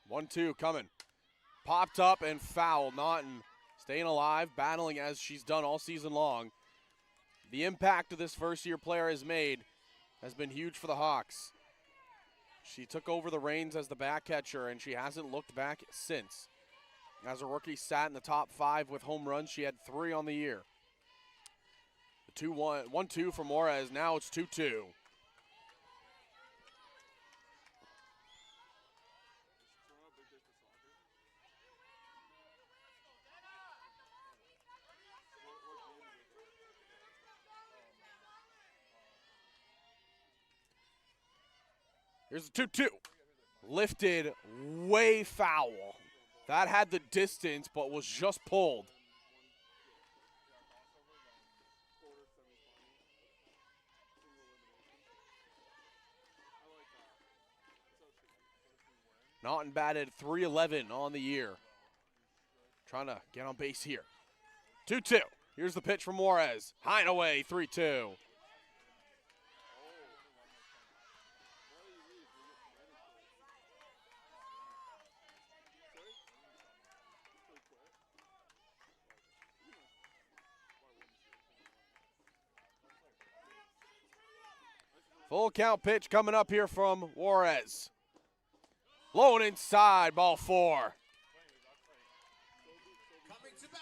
One-two coming. Popped up and foul. Naughton staying alive, battling as she's done all season long. The impact of this first-year player has made has been huge for the Hawks. She took over the reins as the back catcher, and she hasn't looked back since. As a rookie, sat in the top 5 with home runs. She had 3 on the year. The 2-1, 1-2 for Juarez. Now it's 2-2. Here's a 2-2. Lifted way foul. That had the distance, but was just pulled. Naughton batted .311 on the year. Trying to get on base here. 2-2. Here's the pitch from Juarez. High and away, 3-2. Full count pitch coming up here from Juarez. Low and inside, ball 4. Coming to bat,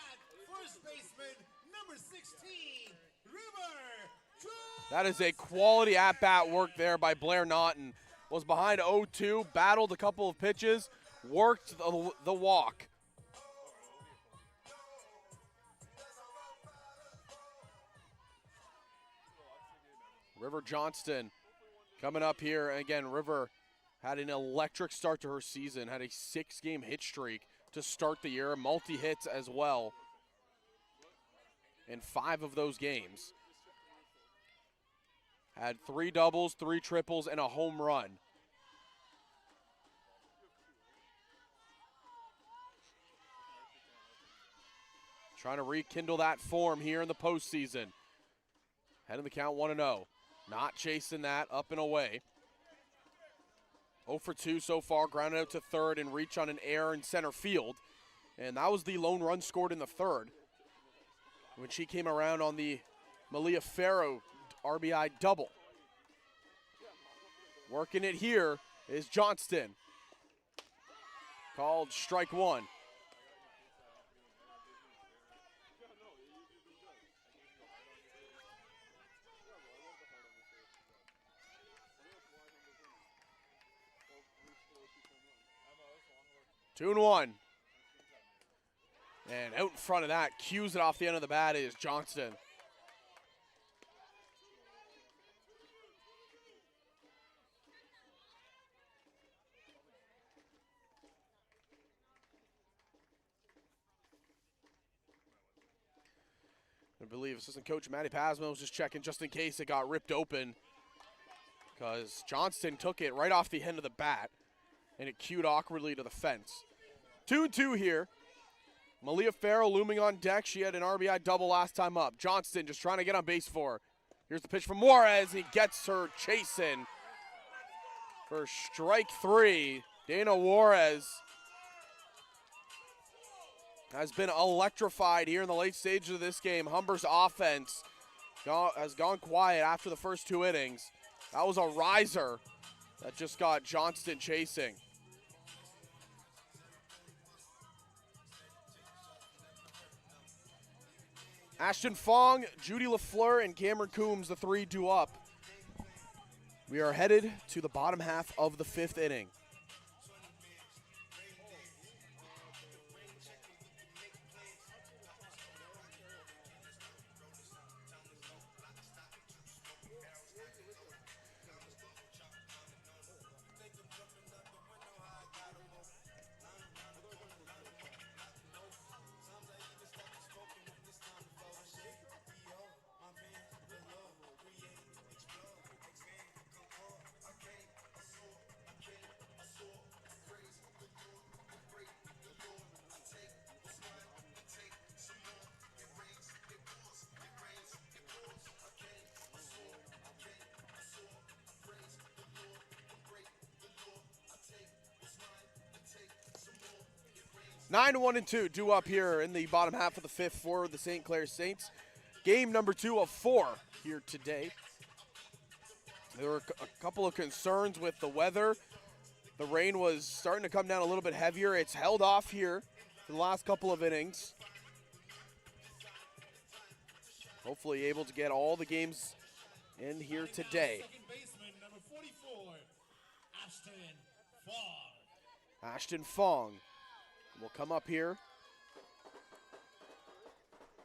first baseman, number 16, River. That is a quality at-bat work there by Blair Naughton. Was behind 0-2, battled a couple of pitches, worked the walk. River Johnston coming up here. Again, River had an electric start to her season, had a 6-game hit streak to start the year, multi-hits as well in 5 of those games. Had 3 doubles, 3 triples, and a home run. trying to rekindle that form here in the postseason. Head in the count 1-0. Not chasing that, up and away. 0 for 2 so far, grounded out to third and reach on an error in center field. And that was the lone run scored in the third, when she came around on the Malia Farrow RBI double. Working it here is Johnston. Called strike one. Two and one. And out in front of that, cues it off the end of the bat is Johnston. I believe assistant coach Matty Pasmo was just checking just in case it got ripped open, because Johnston took it right off the end of the bat and it cued awkwardly to the fence. 2-2 here. Malia Farrow looming on deck. She had an RBI double last time up. Johnston just trying to get on base for her. Here's the pitch from Juarez. He gets her chasing for strike three. Dana Juarez has been electrified here in the late stages of this game. Humber's offense has gone quiet after the first 2 innings. That was a riser that just got Johnston chasing. Ashton Fong, Judy LaFleur, and Cameron Coombs, the 3 due up. We are headed to the bottom half of the 5th inning. Nine 1-2 due up here in the bottom half of the 5th for the St. Clair Saints. Game number 2 of 4 here today. There were a couple of concerns with the weather. The rain was starting to come down a little bit heavier. It's held off here for the last couple of innings. Hopefully able to get all the games in here today. Second baseman, number 44, Ashton Fong. Ashton Fong will come up here.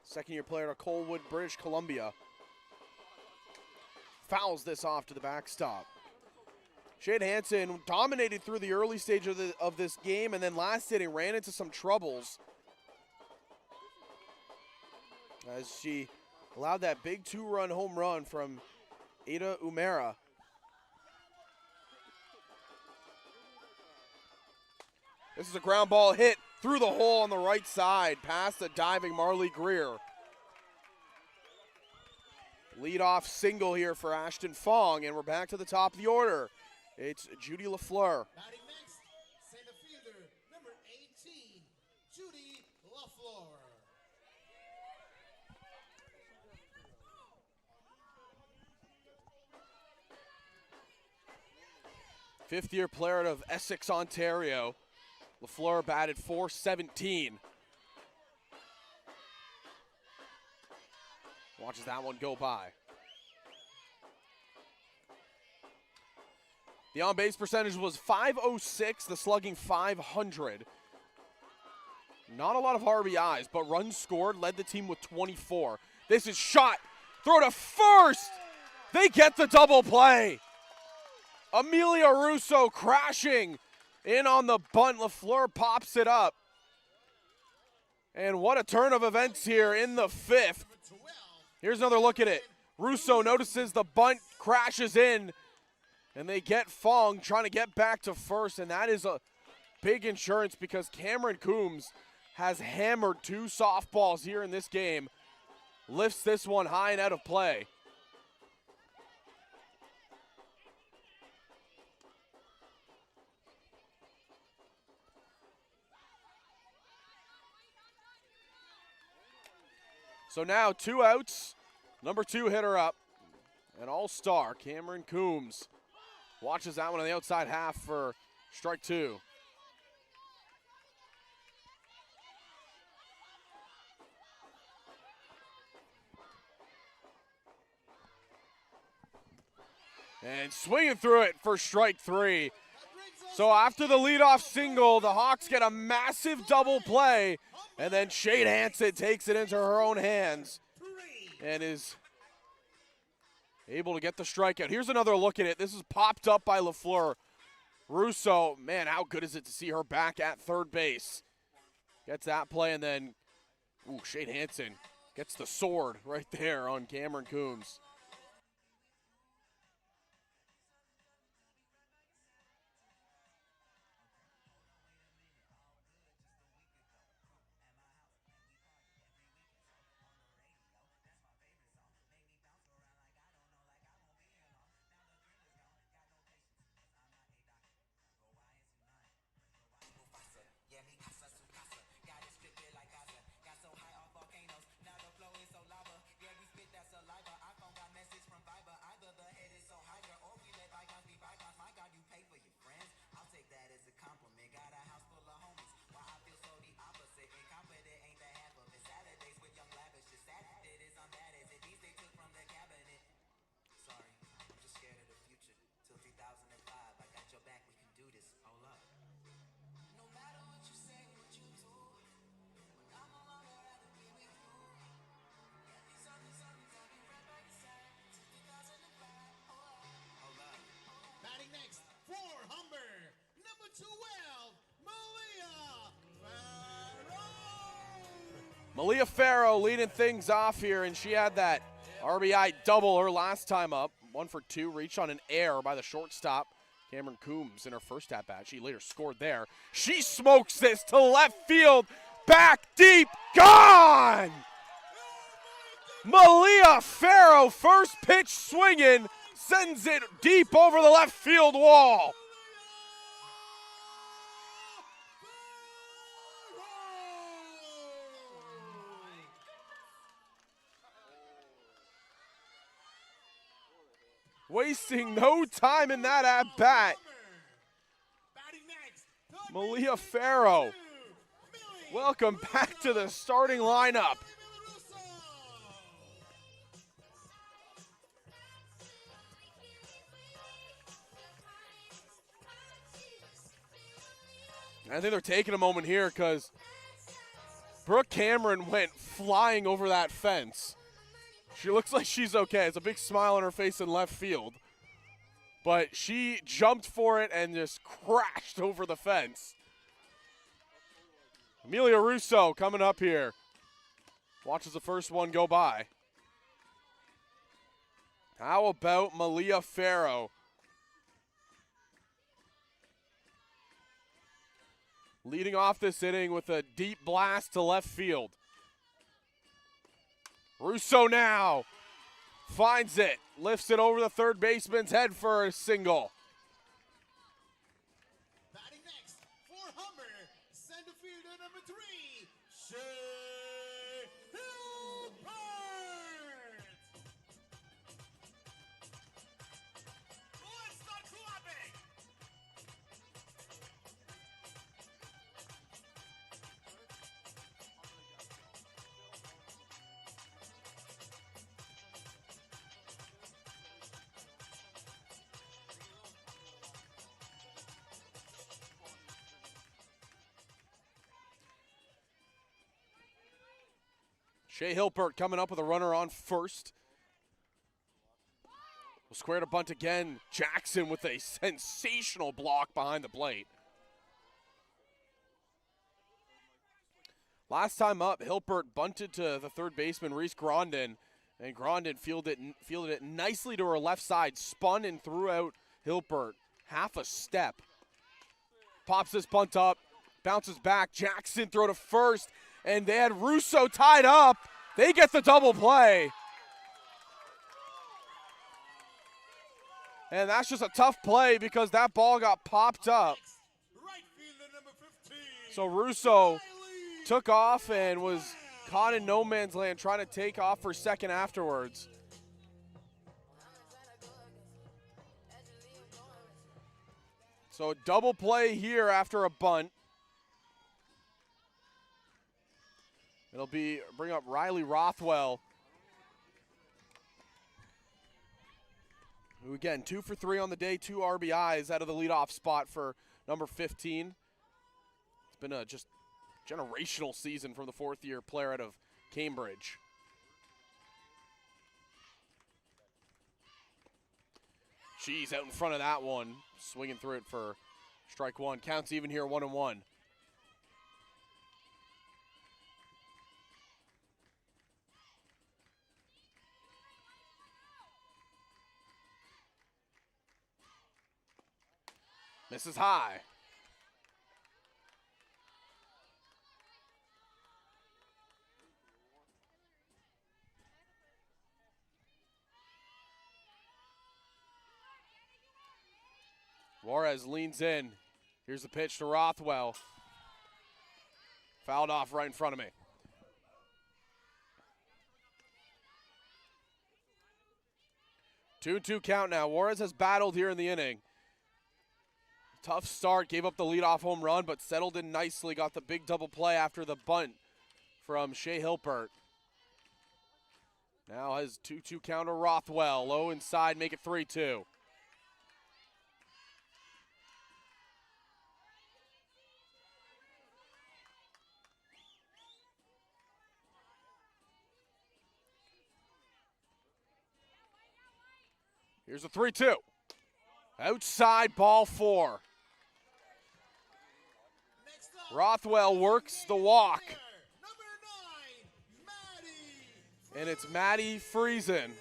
Second-year player to Colwood, British Columbia. Fouls this off to the backstop. Shade Hansen dominated through the early stage of this game, and then last inning ran into some troubles as she allowed that big 2-run home run from Ada Umera. This is a ground ball hit through the hole on the right side, past the diving Marley Greer. Leadoff single here for Ashton Fong, and we're back to the top of the order. It's Judy LaFleur. Batting next, center fielder, number 18, Judy LaFleur. Fifth-year player out of Essex, Ontario. LaFleur batted .417. Watches that one go by. The on-base percentage was .506, the slugging .500. Not a lot of RBIs, but runs scored led the team with 24. This is shot, throw to first. They get the double play. Amelia Russo crashing in on the bunt. LaFleur pops it up. And what a turn of events here in the 5th. Here's another look at it. Russo notices the bunt crashes in, and they get Fong trying to get back to first, and that is a big insurance because Cameron Coombs has hammered 2 softballs here in this game. Lifts this one high and out of play. So now 2 outs. Number 2 hitter up. An all-star, Cameron Coombs. Watches that one on the outside half for strike 2. And swinging through it for strike 3. So after the leadoff single, the Hawks get a massive double play, and then Shade Hansen takes it into her own hands and is able to get the strikeout. Here's another look at it. This is popped up by LaFleur. Russo, man, how good is it to see her back at third base? Gets that play, and then, Shade Hansen gets the sword right there on Cameron Coombs. Next for Humber, number 12, Malia Farrow leading things off here, and she had that RBI double her last time up. 1 for 2, reached on an error by the shortstop, Cameron Coombs, in her first at-bat. She later scored there. She smokes this to left field, back deep, gone! Malia Farrow, first pitch swinging, sends it deep over the left field wall. Wasting no time in that at-bat. Malia Farrow, welcome back to the starting lineup. I think they're taking a moment here because Brooke Cameron went flying over that fence. She looks like she's okay. It's a big smile on her face in left field. But she jumped for it and just crashed over the fence. Amelia Russo coming up here. Watches the first one go by. How about Malia Farrow? Leading off this inning with a deep blast to left field. Russo now finds it, lifts it over the third baseman's head for a single. Batting next for Humber, center fielder number 3, Shea Hilbert. Let's start clapping. Shea Hilbert coming up with a runner on first. Will square to bunt again. Jackson with a sensational block behind the plate. Last time up, Hilbert bunted to the third baseman, Reese Grondin, and Grondin fielded it nicely to her left side, spun and threw out Hilbert half a step. Pops this bunt up, bounces back. Jackson throw to first, and they had Russo tied up. They get the double play. And that's just a tough play because that ball got popped up. Right fielder number 15. So Russo took off and was caught in no man's land trying to take off for second afterwards. So a double play here after a bunt. It'll bring up Riley Rothwell, who again 2 for 3 on the day, 2 RBIs out of the leadoff spot for number 15. It's been a just generational season from the fourth-year player out of Cambridge. She's out in front of that one, swinging through it for strike one. Counts even here, 1-1. Misses high. Juarez leans in. Here's the pitch to Rothwell. Fouled off right in front of me. 2-2 count now. Juarez has battled here in the inning. Tough start, gave up the leadoff home run, but settled in nicely. Got the big double play after the bunt from Shea Hilpert. Now has 2-2 count to Rothwell. Low inside, make it 3-2. Here's a 3-2. Outside, ball 4. Rothwell works the walk. And it's Maddie Friesen.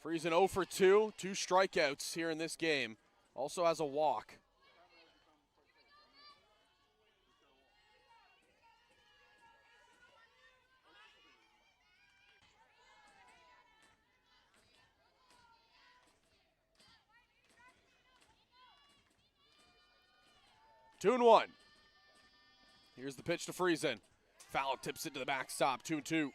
Friesen 0 for 2, 2 strikeouts here in this game. Also has a walk. Two and 1. Here's the pitch to Friesen. Foul tips it to the backstop, 2-2.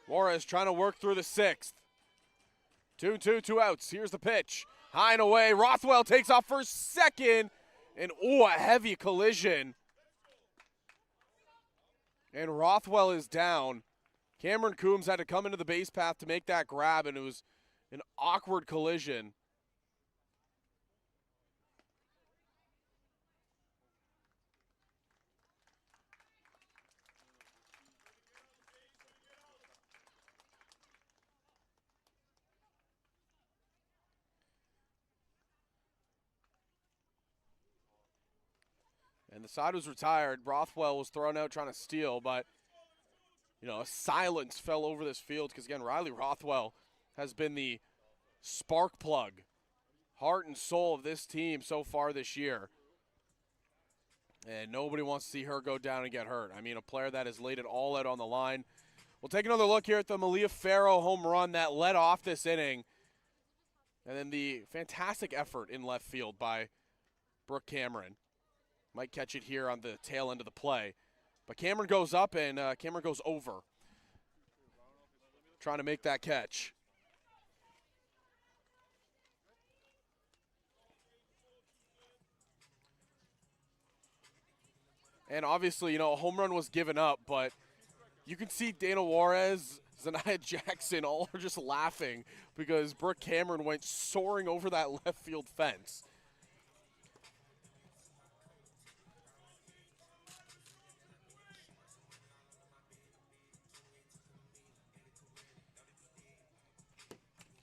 Juarez trying to work through the 6th. 2-2, 2 outs. Here's the pitch. High and away. Rothwell takes off for second. And, a heavy collision. And Rothwell is down. Cameron Coombs had to come into the base path to make that grab, and it was an awkward collision. And the side was retired. Rothwell was thrown out trying to steal, but, a silence fell over this field because, again, Riley Rothwell has been the spark plug, heart and soul of this team so far this year. And nobody wants to see her go down and get hurt. I mean, a player that has laid it all out on the line. We'll take another look here at the Malia Farrow home run that led off this inning. And then the fantastic effort in left field by Brooke Cameron. Might catch it here on the tail end of the play. But Cameron goes up and Cameron goes over. Trying to make that catch. And obviously, a home run was given up, but you can see Dana Juarez, Zanaya Jackson, all are just laughing because Brooke Cameron went soaring over that left field fence.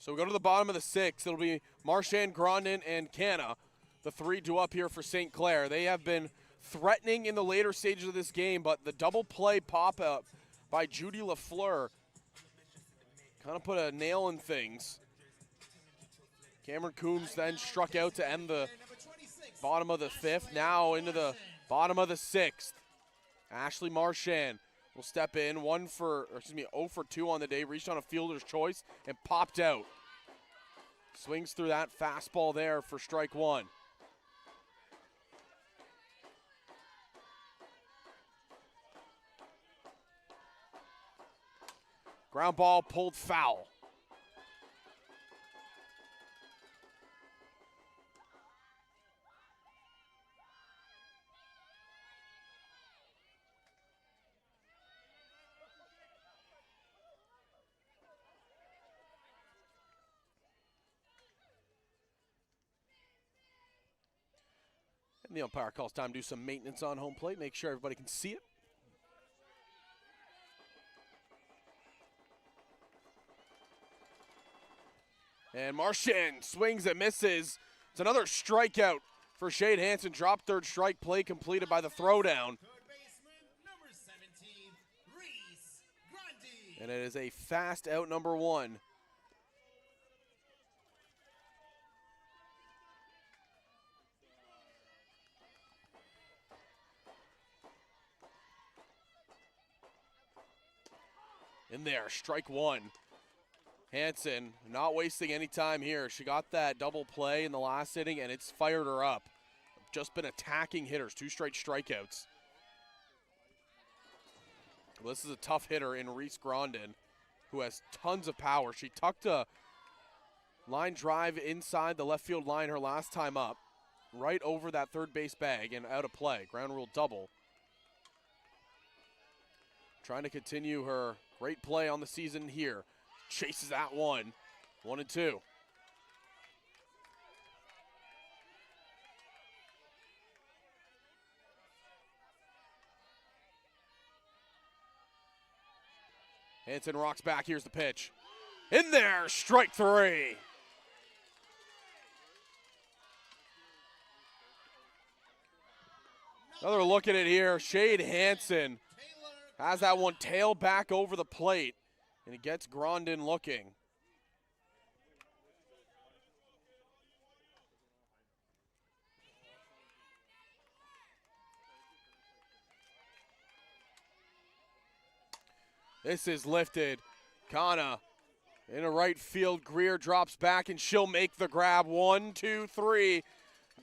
So we go to the bottom of the 6. It'll be Marchand, Grondin, and Canna. The 3 due up here for St. Clair. They have been threatening in the later stages of this game, but the double play pop-up by Judy Lafleur kind of put a nail in things. Cameron Coombs then struck out to end the bottom of the 5th. Now into the bottom of the 6th. Ashley Marchand will step in. 0 for 2 on the day. Reached on a fielder's choice and popped out. Swings through that fastball there for strike 1. Ground ball pulled foul. And the umpire calls time to do some maintenance on home plate, make sure everybody can see it. And Marchand swings and misses. It's another strikeout for Shade Hansen. Drop third strike, play completed by the throwdown. And it is a fast out number 1. In there, strike 1. Hansen not wasting any time here. She got that double play in the last inning, and it's fired her up. Just been attacking hitters, 2 straight strikeouts. Well, this is a tough hitter in Reese Grondin, who has tons of power. She tucked a line drive inside the left field line her last time up, right over that third base bag and out of play. Ground rule double. Trying to continue her great play on the season here. Chases that 1. 1-2. Hansen rocks back. Here's the pitch. In there, strike 3. Another look at it here. Shade Hansen has that one tail back over the plate, and it gets Grondin looking. This is lifted. Kana in a right field. Greer drops back, and she'll make the grab. 1, 2, 3.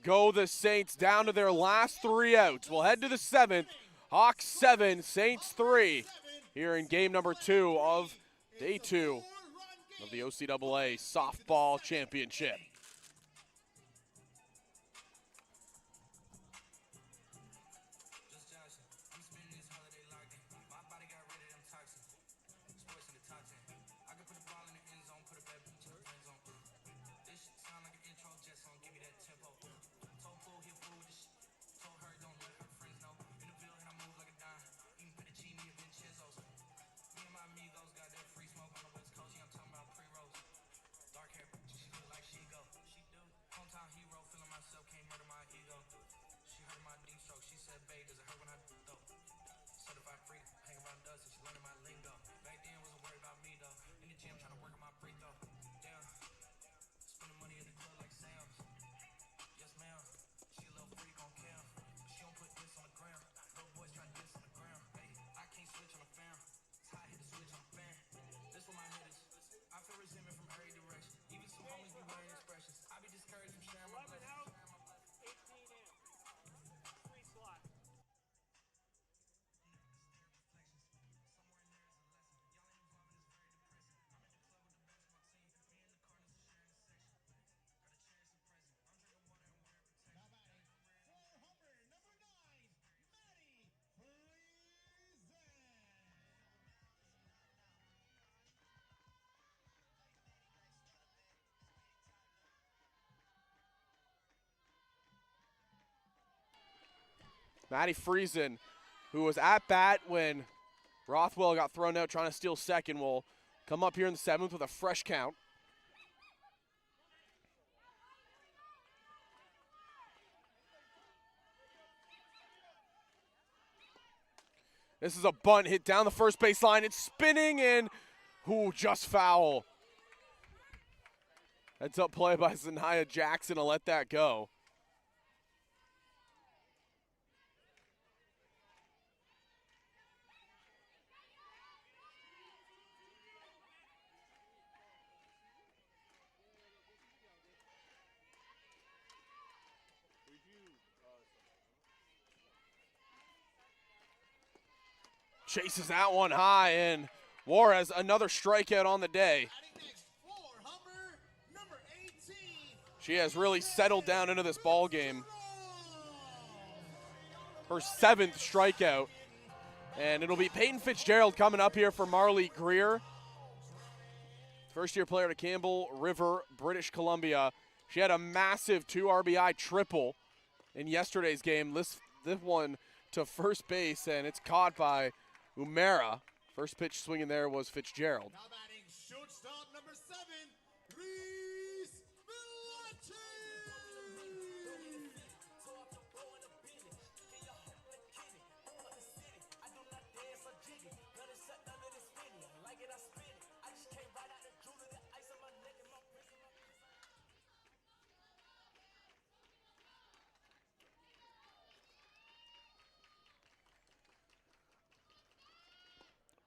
Go the Saints down to their last 3 outs. We'll head to the 7th. Hawks 7, Saints 3. Here in game number 2 of day 2 of the OCAA Softball Championship. Maddie Friesen, who was at bat when Rothwell got thrown out trying to steal second, will come up here in the 7th with a fresh count. This is a bunt hit down the first baseline. It's spinning and, just foul. Heads up play by Zanaya Jackson to let that go. Chases that one high, and Juarez, another strikeout on the day. Batting next for Humber, number 18. She has really settled down into this ball game. Her 7th strikeout. And it'll be Peyton Fitzgerald coming up here for Marley Greer. First-year player to Campbell River, British Columbia. She had a massive 2 RBI triple in yesterday's game. This one to first base, and it's caught by Umera. First pitch swinging there was Fitzgerald. Now batting shortstop number 7, Reese Villacci.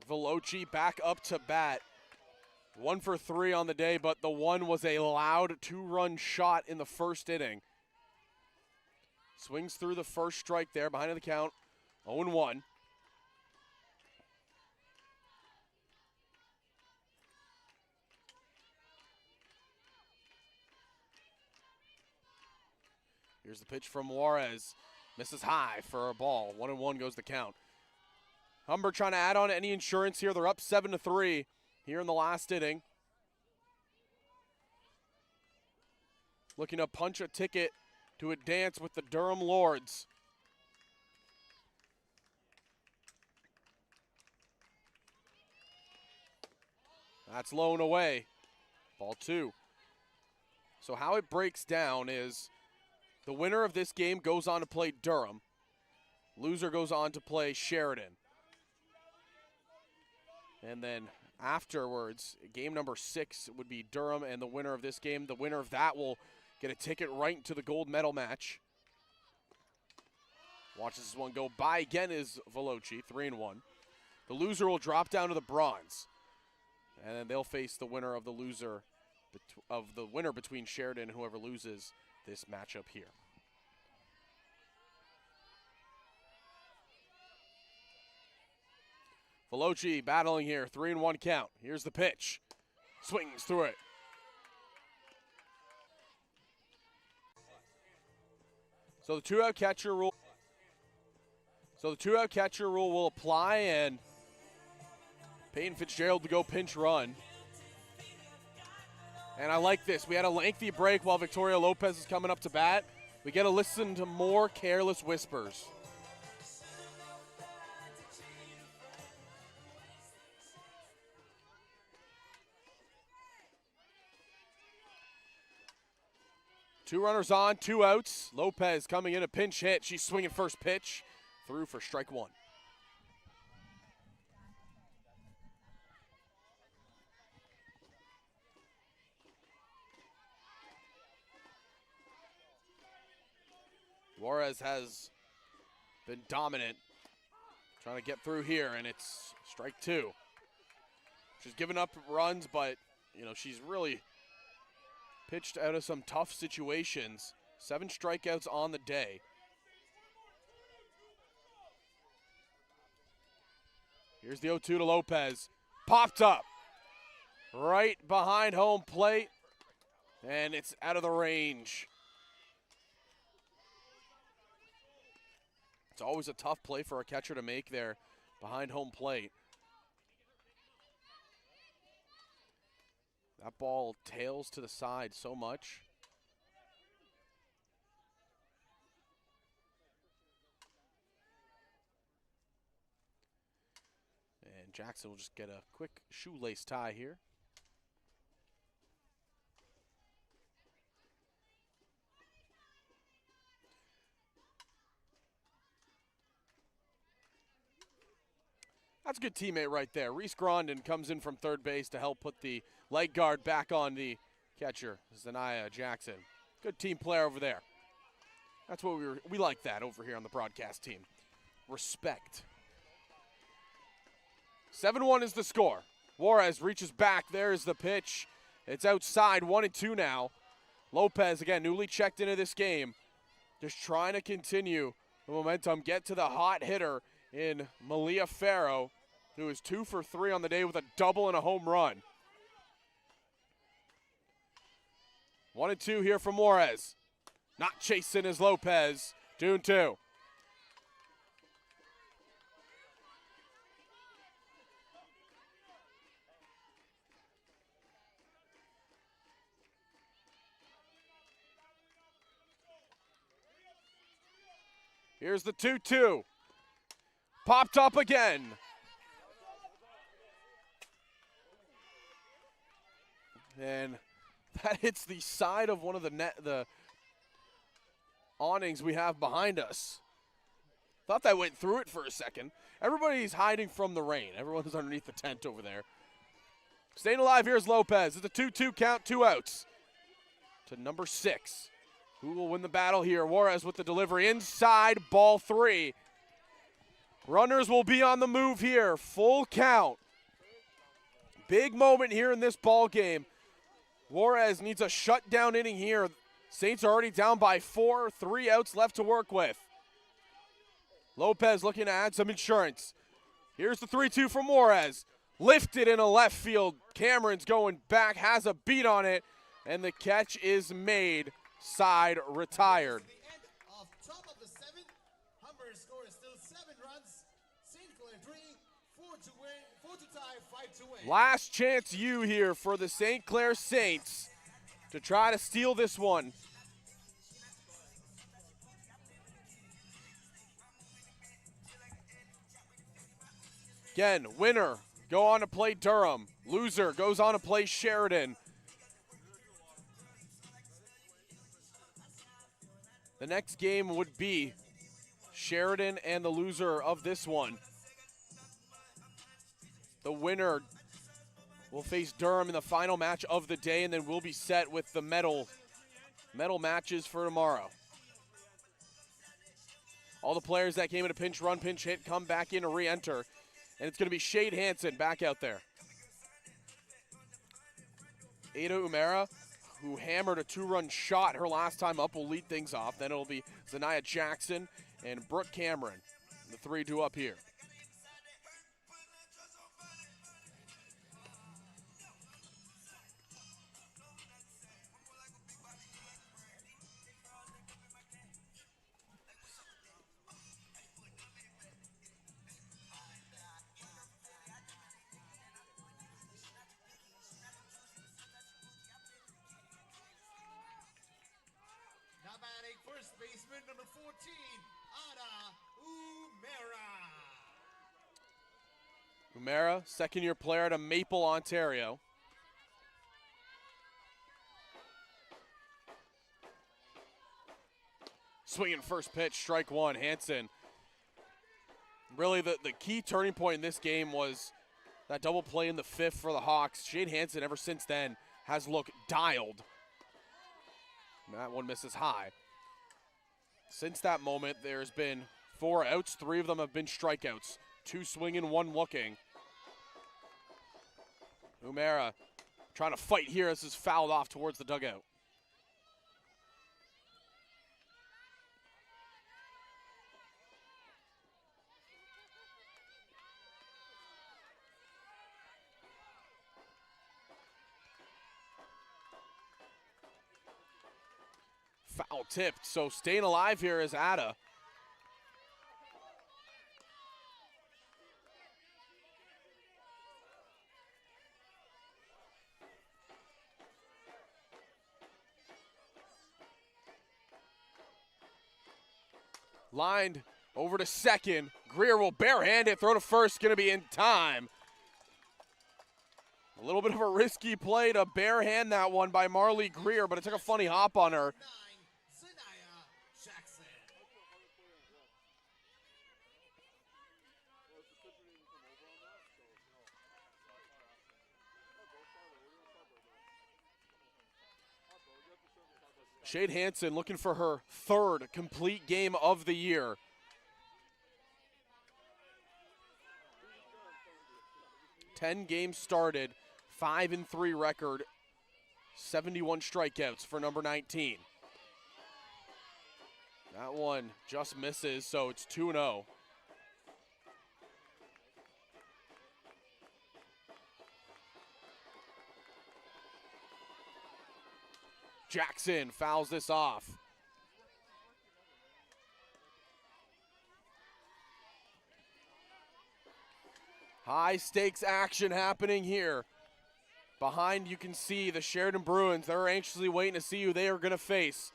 Veloci back up to bat. 1 for 3 on the day, but the one was a loud 2-run shot in the first inning. Swings through the first strike there, behind the count, 0-1. Here's the pitch from Juarez. Misses high for a ball. 1-1 goes the count. Humber trying to add on any insurance here. They're up 7-3 here in the last inning. Looking to punch a ticket to a dance with the Durham Lords. That's low and away. Ball 2. So how it breaks down is the winner of this game goes on to play Durham. Loser goes on to play Sheridan. And then afterwards, game number 6 would be Durham, and the winner of this game, the winner of that will get a ticket right to the gold medal match. Watch this one go by again is Veloci, 3-1. The loser will drop down to the bronze. And then they'll face the winner of the winner between Sheridan and whoever loses this matchup here. Veloci battling here, 3-1 count. Here's the pitch. Swings through it. So the two-out catcher rule. Will apply, and Peyton Fitzgerald to go pinch run. And I like this. We had a lengthy break while Victoria Lopez is coming up to bat. We get to listen to more careless whispers. Two runners on, 2 outs. Lopez coming in a pinch hit. She's swinging first pitch. Through for strike 1. Juarez has been dominant. Trying to get through here, and it's strike 2. She's given up runs, but, she's really pitched out of some tough situations. 7 strikeouts on the day. Here's the 0-2 to Lopez. Popped up. Right behind home plate. And it's out of the range. It's always a tough play for a catcher to make there behind home plate. That ball tails to the side so much. And Jackson will just get a quick shoelace tie here. That's a good teammate right there. Reese Grondin comes in from third base to help put the leg guard back on the catcher, Zanaya Jackson. Good team player over there. That's what we like that over here on the broadcast team. Respect. 7-1 is the score. Juarez reaches back. There's the pitch. It's outside, 1-2 now. Lopez, again, newly checked into this game. Just trying to continue the momentum, get to the hot hitter in Malia Farrow, who is 2 for 3 on the day with a double and a home run. 1-2 here from Juarez. Not chasing is Lopez. 2-2. Here's the 2-2. Popped up again. And that hits the side of one of the awnings we have behind us. Thought that went through it for a second. Everybody's hiding from the rain. Everyone's underneath the tent over there. Staying alive, here's Lopez. It's a 2-2 count, 2 outs. To number 6. Who will win the battle here? Juarez with the delivery inside, ball 3. Runners will be on the move here. Full count. Big moment here in this ball game. Juarez needs a shutdown inning here. Saints are already down by 4, 3 outs left to work with. Lopez looking to add some insurance. Here's the 3-2 from Juarez. Lifted in a left field. Cameron's going back, has a beat on it, and the catch is made. Side retired. The end of top of the 7th. Humber's score is still 7 runs. St. Clair 3, 4 to win, 4 to tie, 5 to win. Last chance you here for the St. Clair Saints to try to steal this one. Again, winner go on to play Durham. Loser goes on to play Sheridan. The next game would be Sheridan and the loser of this one. The winner will face Durham in the final match of the day, and then we'll be set with the medal matches for tomorrow. All the players that came in a pinch run, pinch hit, come back in to re-enter. And it's going to be Shade Hansen back out there. Ada Umera, who hammered a 2-run shot her last time up, will lead things off. Then it'll be Zanaya Jackson and Brooke Cameron, the 3 due up here. Batting first baseman number 14, Ada Umera. Umera, second-year player to Maple, Ontario. Swinging first pitch, strike 1, Hansen. Really, the key turning point in this game was that double play in the 5th for the Hawks. Shade Hansen, ever since then, has looked dialed. That one misses high. Since that moment, there's been 4 outs. 3 of them have been strikeouts. 2 swinging, 1 looking. Umera trying to fight here as is fouled off towards the dugout. Foul tipped, so staying alive here is Ada. Lined over to second. Greer will barehand it, throw to first, gonna be in time. A little bit of a risky play to barehand that one by Marley Greer, but it took a funny hop on her. Shade Hansen looking for her third complete game of the year. Ten games started, 5-3 record, 71 strikeouts for number 19. That one just misses, so it's 2-0. Jackson fouls this off. High stakes action happening here. Behind you can see the Sheridan Bruins. They're anxiously waiting to see who they are going to face.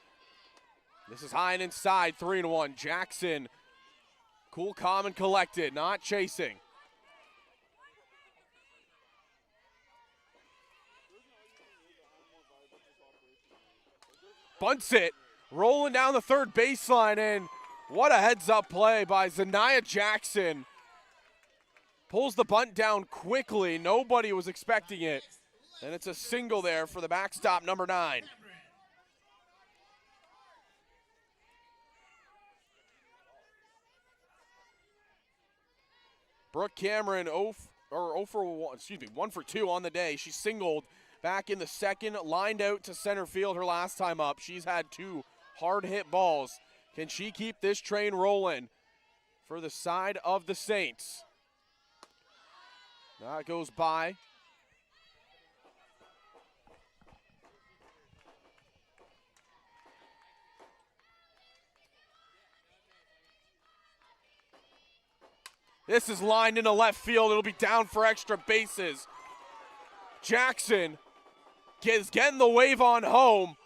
This is high and inside, 3-1. Jackson, cool, calm, and collected, not chasing. Bunts it, rolling down the third baseline, and what a heads-up play by Zanaya Jackson. Pulls the bunt down quickly. Nobody was expecting it. And it's a single there for the backstop, number 9. Brooke Cameron 1 for 2 on the day. She singled back in the second, lined out to center field her last time up. She's had 2 hard hit balls. Can she keep this train rolling for the side of the Saints? That goes by. This is lined into left field. It'll be down for extra bases. Jackson is getting the wave on home,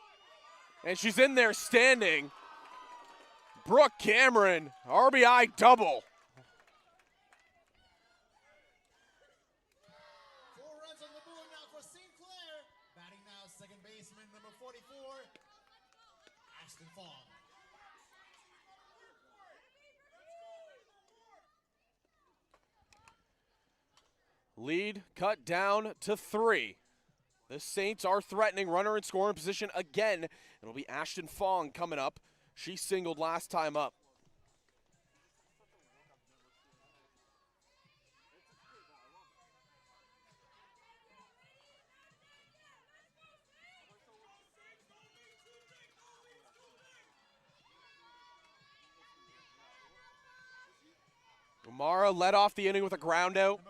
and she's in there standing. Brooke Cameron, RBI double. 4 runs on the board now for St. Clair. Batting now, second baseman, number 44, Ashton Fong. Lead cut down to 3. The Saints are threatening, runner in scoring position again. It'll be Ashton Fong coming up. She singled last time up. Umara led off the inning with a ground out.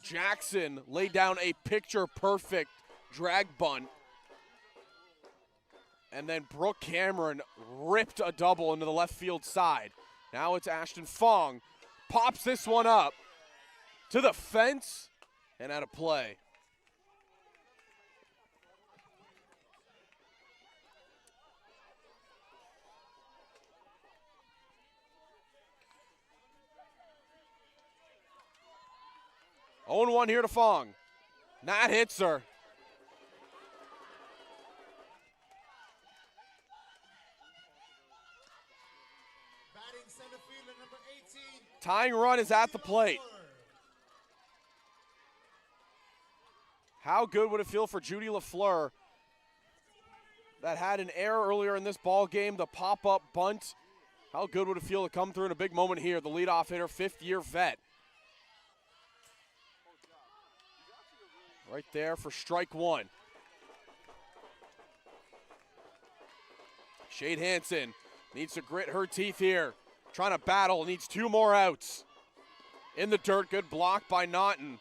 Jackson laid down a picture-perfect drag bunt. And then Brooke Cameron ripped a double into the left field side. Now it's Ashton Fong. Pops this one up to the fence and out of play. Oh, 0-1 here to Fong. That hits her. Batting center fielder, number 18. Tying run is at the plate. How good would it feel for Judy LaFleur that had an error earlier in this ball game, the pop-up bunt? How good would it feel to come through in a big moment here? The leadoff hitter, 5th-year vet. Right there for strike 1. Shade Hansen needs to grit her teeth here. Trying to battle, needs 2 more outs. In the dirt, good block by Naughton.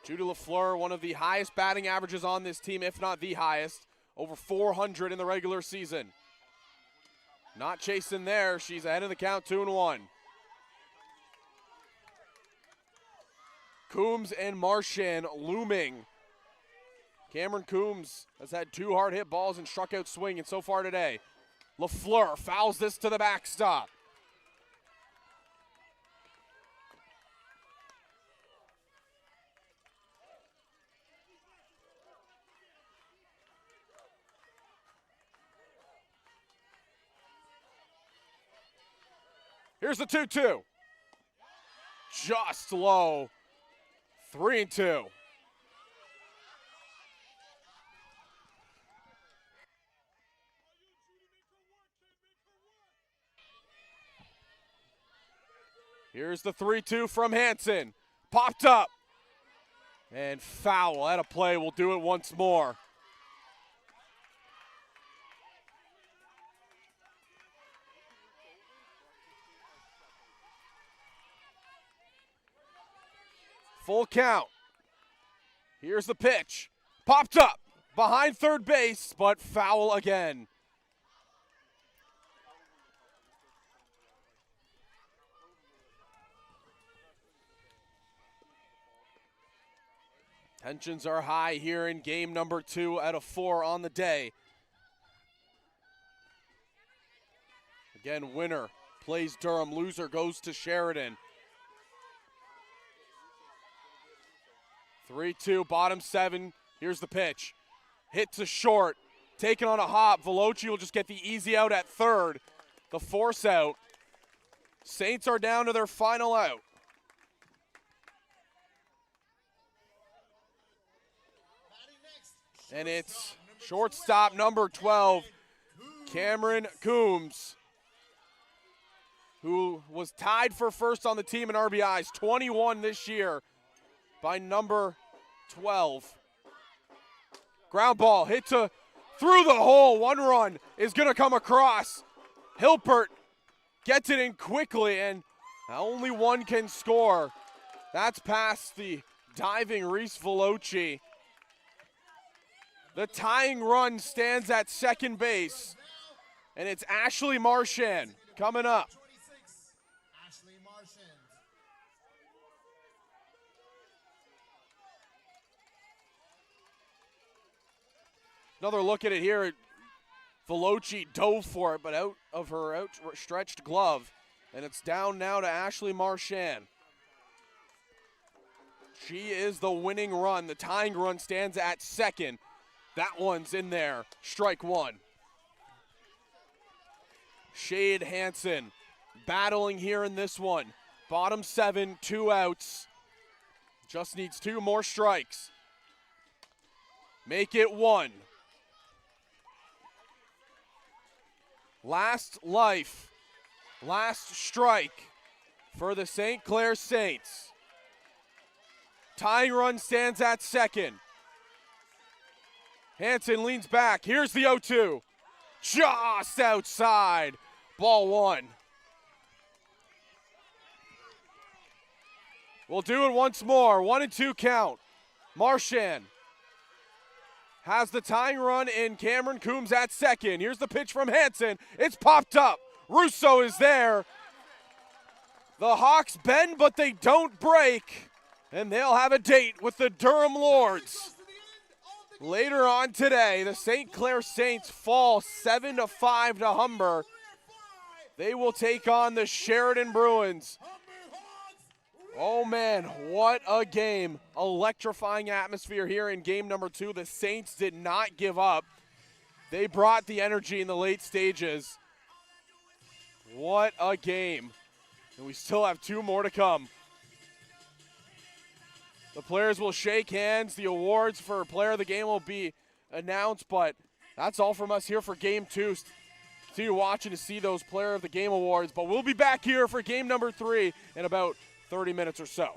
Judy LaFleur, one of the highest batting averages on this team, if not the highest. Over 400 in the regular season. Not chasing there, she's ahead of the count, 2-1. Coombs and Marchand looming. Cameron Coombs has had 2 hard hit balls and struck out swinging so far today. LaFleur fouls this to the backstop. Here's the 2-2. Just low. 3-2. Here's the 3-2 from Hansen. Popped up. And foul. At a play. We'll do it once more. Full count. Here's the pitch. Popped up. Behind third base, but foul again. Tensions are high here in game number 2 out of 4 on the day. Again, winner plays Durham, loser goes to Sheridan. 3-2, bottom 7. Here's the pitch. Hit to short, taken on a hop. Veloci will just get the easy out at third. The force out. Saints are down to their final out. And it's shortstop number 12, Cameron Coombs, who was tied for first on the team in RBIs, 21 this year by number 12. Ground ball hit to through the hole. 1 run is going to come across. Hilpert gets it in quickly, and only 1 can score. That's past the diving Reese Veloci. The tying run stands at second base, and it's Ashley Marchand coming up. Another look at it here. Veloci dove for it, but out of her outstretched glove, and it's down now to Ashley Marchand. She is the winning run. The tying run stands at second. That one's in there. Strike 1. Shade Hansen battling here in this one. Bottom 7, 2 outs. Just needs 2 more strikes. Make it 1. Last life, last strike for the St. Clair Saints. Tying run stands at second. Hansen leans back. Here's the 0-2. Just outside. Ball 1. We'll do it once more. 1-2 count. Marchand has the tying run in Cameron Coombs at second. Here's the pitch from Hansen. It's popped up. Russo is there. The Hawks bend, but they don't break. And they'll have a date with the Durham Lords. Later on today, the St. Clair Saints fall 7-5 to Humber. They will take on the Sheridan Bruins. Oh man, what a game. Electrifying atmosphere here in game number 2. The Saints did not give up. They brought the energy in the late stages. What a game. And we still have 2 more to come. The players will shake hands. The awards for player of the game will be announced, but that's all from us here for game 2. Continue watching to see those player of the game awards, but we'll be back here for game number 3 in about 30 minutes or so.